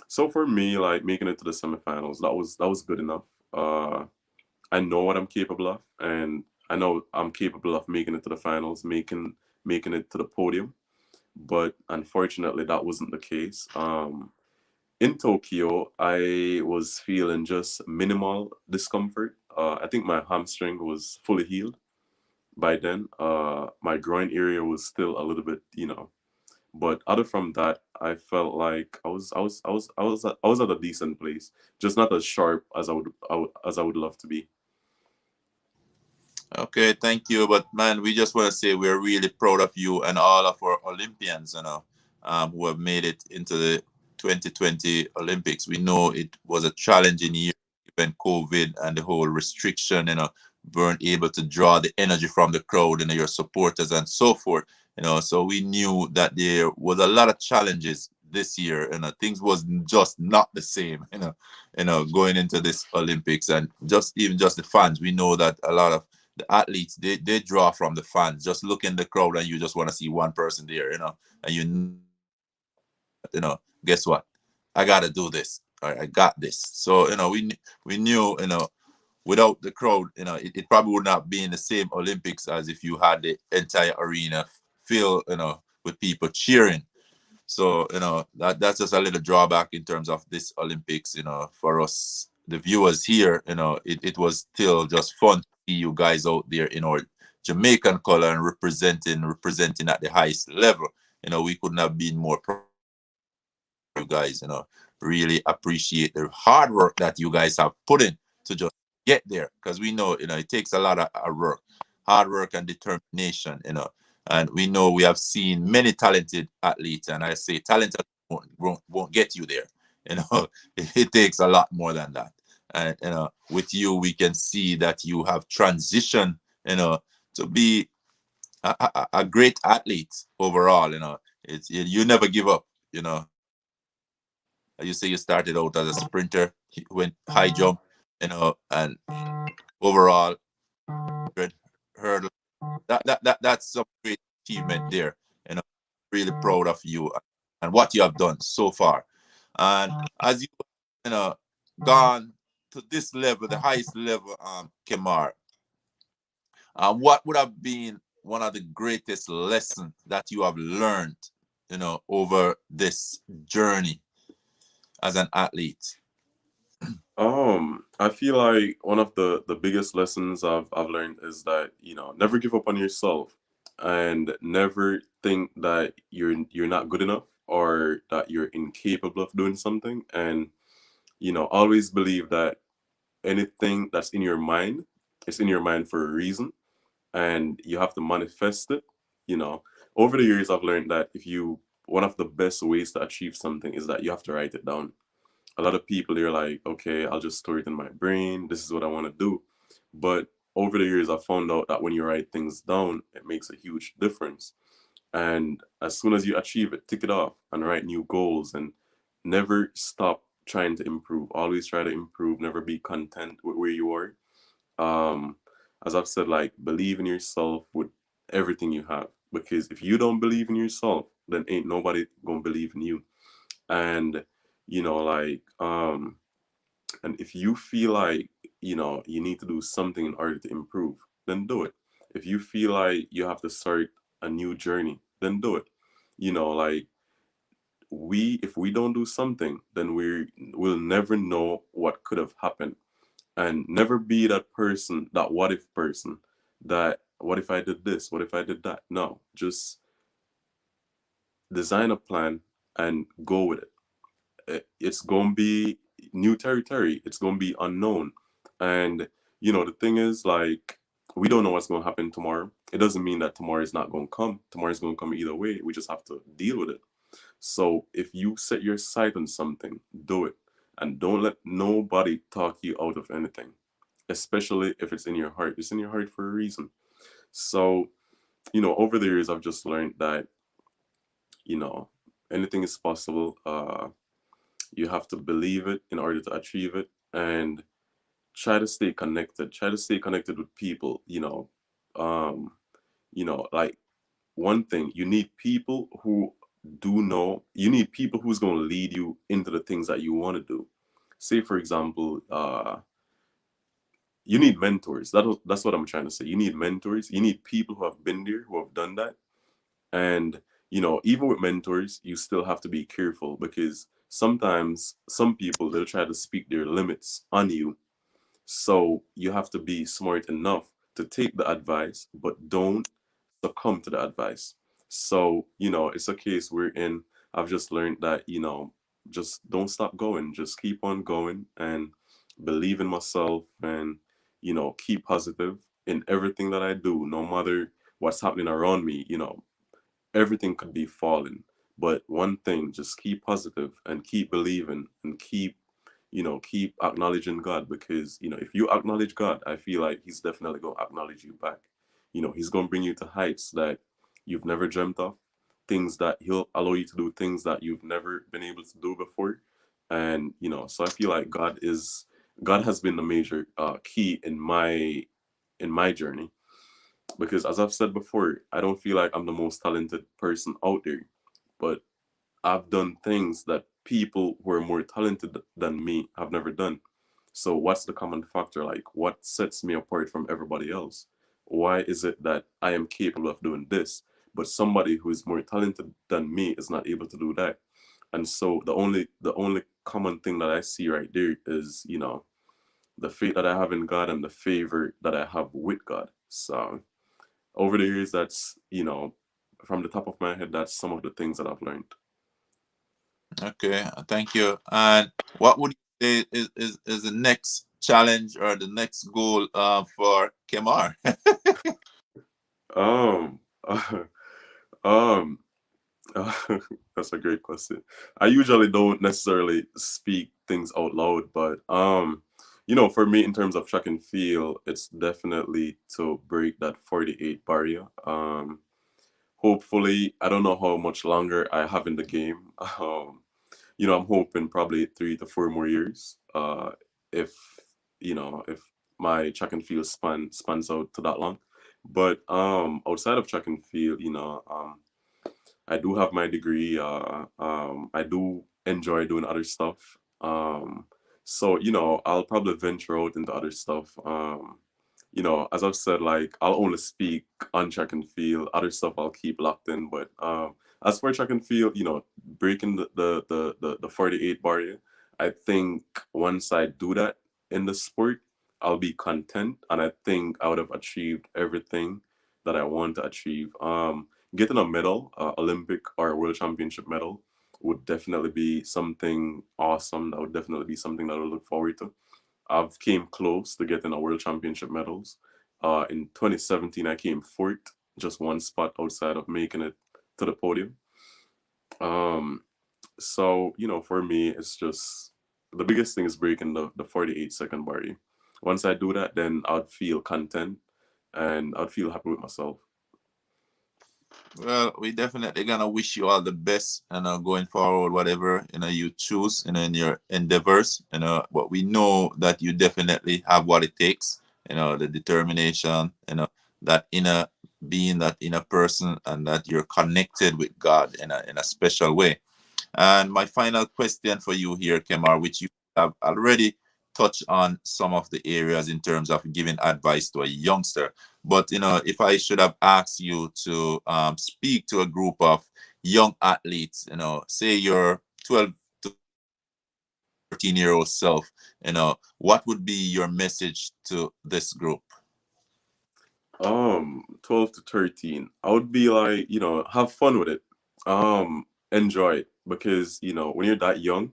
so for me, like making it to the semifinals, that was good enough. Uh, I know what I'm capable of, and I know I'm capable of making it to the finals, making it to the podium, but unfortunately that wasn't the case. In Tokyo, I was feeling just minimal discomfort. I think my hamstring was fully healed by then. My groin area was still a little bit, but other from that, I felt like I was at a decent place, just not as sharp as I would love to be. Okay, thank you. But man, we just want to say we're really proud of you and all of our Olympians, who have made it into the 2020 Olympics. We know it was a challenging year when COVID and the whole restriction, weren't able to draw the energy from the crowd, your supporters and so forth. So we knew that there was a lot of challenges this year, things was just not the same, going into this Olympics, and just the fans. We know that a lot of the athletes, they draw from the fans. Just look in the crowd and you just want to see one person there, and guess what? I gotta do this. I got this. So we knew, without the crowd, it probably would not be in the same Olympics as if you had the entire arena filled, with people cheering. So that's just a little drawback in terms of this Olympics. For us, the viewers here, it was still just fun to see you guys out there in our Jamaican color and representing at the highest level. We couldn't have been more you guys. Really appreciate the hard work that you guys have put in to just get there, because we know it takes a lot of work, hard work and determination. And we know we have seen many talented athletes, and I say talented won't get you there. It takes a lot more than that. And with you, we can see that you have transitioned, to be a great athlete overall. It's you never give up. You say you started out as a sprinter, went high jump, and overall hurdle. That's some great achievement there. Really proud of you and what you have done so far. And as you know gone to this level, the highest level, Kemar, what would have been one of the greatest lessons that you have learned, over this journey as an athlete? I feel like one of the biggest lessons I've learned is that never give up on yourself, and never think that you're not good enough or that you're incapable of doing something, and always believe that anything that's in your mind is in your mind for a reason, and you have to manifest it. You know, over the years I've learned that if you one of the best ways to achieve something is that you have to write it down. A lot of people, they're like, okay, I'll just store it in my brain. This is what I want to do. But over the years, I found out that when you write things down, it makes a huge difference. And as soon as you achieve it, tick it off and write new goals, and never stop trying to improve. Always try to improve, never be content with where you are. Um, as I've said, like, believe in yourself with everything you have. Because if you don't believe in yourself, then ain't nobody gonna believe in you. And like, and if you feel like, you need to do something in order to improve, then do it. If you feel like you have to start a new journey, then do it. Like, if we don't do something, then we'll never know what could have happened. And never be that person, that what if person, that what if I did this, what if I did that. No, just design a plan and go with it. It's going to be new territory. It's going to be unknown. And, the thing is, like, we don't know what's going to happen tomorrow. It doesn't mean that tomorrow is not going to come. Tomorrow is going to come either way. We just have to deal with it. So if you set your sight on something, do it. And don't let nobody talk you out of anything, especially if it's in your heart. It's in your heart for a reason. So, over the years, I've just learned that, you know, anything is possible. You have to believe it in order to achieve it, and try to stay connected. Try to stay connected with people. Um, like, one thing, you need people who do know. You need people who's going to lead you into the things that you want to do. Say, for example, you need mentors. That's what I'm trying to say. You need mentors. You need people who have been there, who have done that. And, even with mentors, you still have to be careful, because sometimes some people, they'll try to speak their limits on you. So you have to be smart enough to take the advice, but don't succumb to the advice. So, it's a case wherein I've just learned that, just don't stop going, just keep on going, and believe in myself, and, keep positive in everything that I do, no matter what's happening around me. Everything could be falling. But one thing, just keep positive and keep believing, and keep acknowledging God, because, if you acknowledge God, I feel like He's definitely going to acknowledge you back. He's going to bring you to heights that you've never dreamt of, things that He'll allow you to do, things that you've never been able to do before. And, so I feel like God has been the major key in my journey, because, as I've said before, I don't feel like I'm the most talented person out there, but I've done things that people who are more talented than me have never done. So what's the common factor? Like, what sets me apart from everybody else? Why is it that I am capable of doing this, but somebody who is more talented than me is not able to do that? And so the only common thing that I see right there is, the faith that I have in God and the favor that I have with God. So over the years, that's, from the top of my head, that's some of the things that I've learned. Okay, thank you. And what would you say is the next challenge or the next goal for Kemar? Um, um, that's a great question. I usually don't necessarily speak things out loud, but for me, in terms of track and field, it's definitely to break that 48 barrier. Hopefully, I don't know how much longer I have in the game. I'm hoping probably 3 to 4 more years. If if my track and field spans out to that long. But outside of track and field, I do have my degree. I do enjoy doing other stuff. So I'll probably venture out into other stuff. As I've said, like, I'll only speak on track and field. Other stuff I'll keep locked in. But as for track and field, breaking the 48 barrier, I think once I do that in the sport, I'll be content, and I think I would have achieved everything that I want to achieve. Getting a medal, Olympic or World Championship medal, would definitely be something awesome. That would definitely be something that I look forward to. I've came close to getting a World Championship medals. In 2017, I came fourth, just one spot outside of making it to the podium. Um, so for me, it's just the biggest thing is breaking the 48-second barrier. Once I do that, then I'd feel content and I'd feel happy with myself. Well, we definitely gonna wish you all the best, going forward, whatever you choose, in your endeavors, But we know that you definitely have what it takes, the determination, that inner being, that inner person, and that you're connected with God in a special way. And my final question for you here, Kemar, which you have already touched on some of the areas in terms of giving advice to a youngster. But if I should have asked you to speak to a group of young athletes, say your 12 to 13-year-old self, what would be your message to this group? 12 to 13. I would be like, have fun with it. Enjoy it because, when you're that young,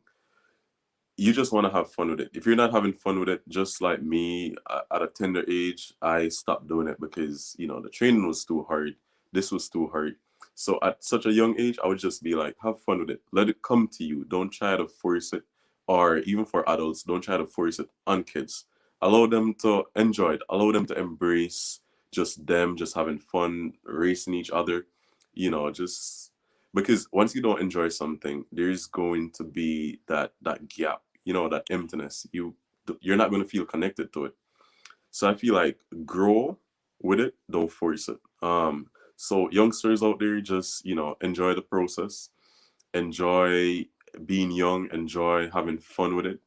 you just want to have fun with it. If you're not having fun with it, just like me at a tender age, I stopped doing it because, the training was too hard. This was too hard. So at such a young age, I would just be like, have fun with it. Let it come to you. Don't try to force it. Or even for adults, don't try to force it on kids. Allow them to enjoy it. Allow them to embrace just them, just having fun, racing each other, just because once you don't enjoy something, there's going to be that gap, that emptiness. You're not going to feel connected to it. So I feel like grow with it, don't force it. So youngsters out there, just enjoy the process, enjoy being young, enjoy having fun with it.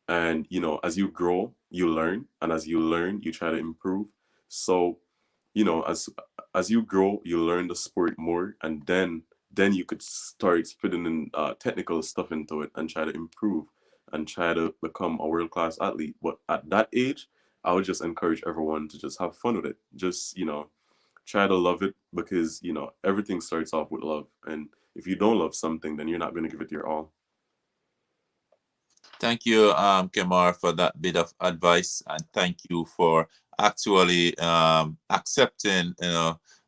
And as you grow, you learn, and as you learn, you try to improve. So as you grow, you learn the sport more, and then you could start fitting in technical stuff into it and try to improve and try to become a world class athlete. But at that age, I would just encourage everyone to just have fun with it. Just try to love it because everything starts off with love, and if you don't love something, then you're not going to give it your all. Thank you, Kemar, for that bit of advice, and thank you for actually accepting,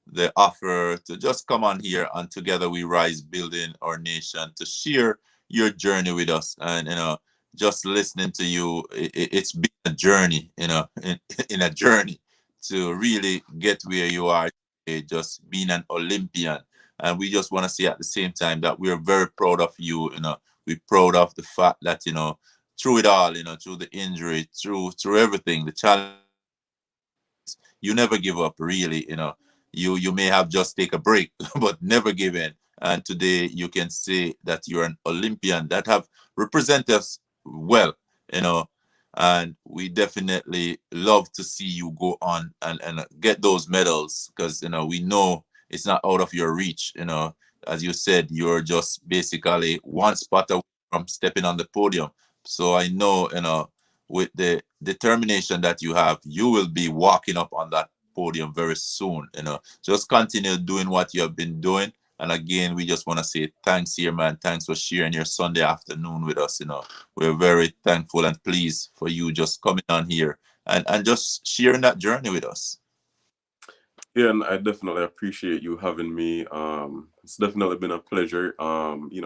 the offer to just come on here and together we rise, building our nation, to share your journey with us. And just listening to you, it's been a journey, in a journey to really get where you are today, just being an Olympian. And we just want to say at the same time that we're very proud of you. We're proud of the fact that through it all, through the injury, through everything, the challenges, you never give up. Really, you may have just take a break, but never give in. And today you can say that you're an Olympian that have represented us well, you know. And we definitely love to see you go on and get those medals, because we know it's not out of your reach. As you said, you're just basically one spot away from stepping on the podium. So I know, with the determination that you have, you will be walking up on that podium very soon. Just continue doing what you have been doing. And again, we just want to say thanks here, man. Thanks for sharing your Sunday afternoon with us. We're very thankful and pleased for you just coming on here and just sharing that journey with us. Yeah, and I definitely appreciate you having me. It's definitely been a pleasure.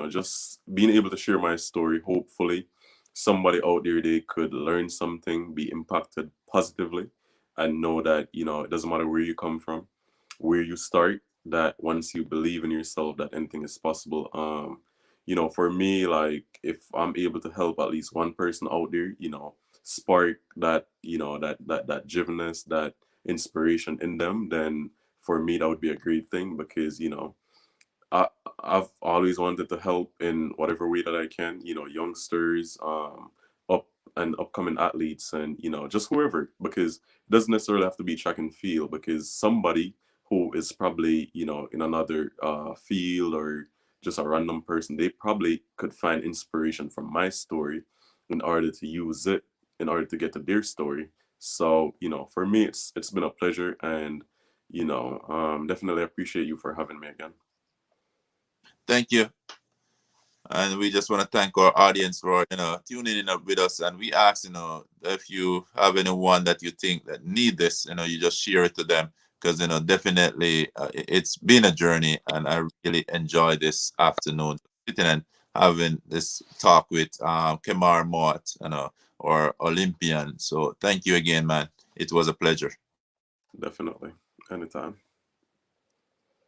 Just being able to share my story. Hopefully, somebody out there, they could learn something, be impacted positively, and know that it doesn't matter where you come from, where you start. That once you believe in yourself, that anything is possible. For me, like if I'm able to help at least one person out there, spark that, that drivenness, that inspiration in them, then for me that would be a great thing because I I've always wanted to help in whatever way that I can, youngsters, up and upcoming athletes, and just whoever, because it doesn't necessarily have to be track and field, because somebody who is probably in another field, or just a random person, they probably could find inspiration from my story in order to use it in order to get to their story. So for me, it's been a pleasure, and definitely appreciate you for having me again. Thank you. And we just want to thank our audience for tuning in up with us. And we ask, if you have anyone that you think that need this, you just share it to them, because it's been a journey, and I really enjoy this afternoon sitting and having this talk with Kemar Mowatt, or Olympian. So thank you again, man. It was a pleasure. Definitely. Anytime.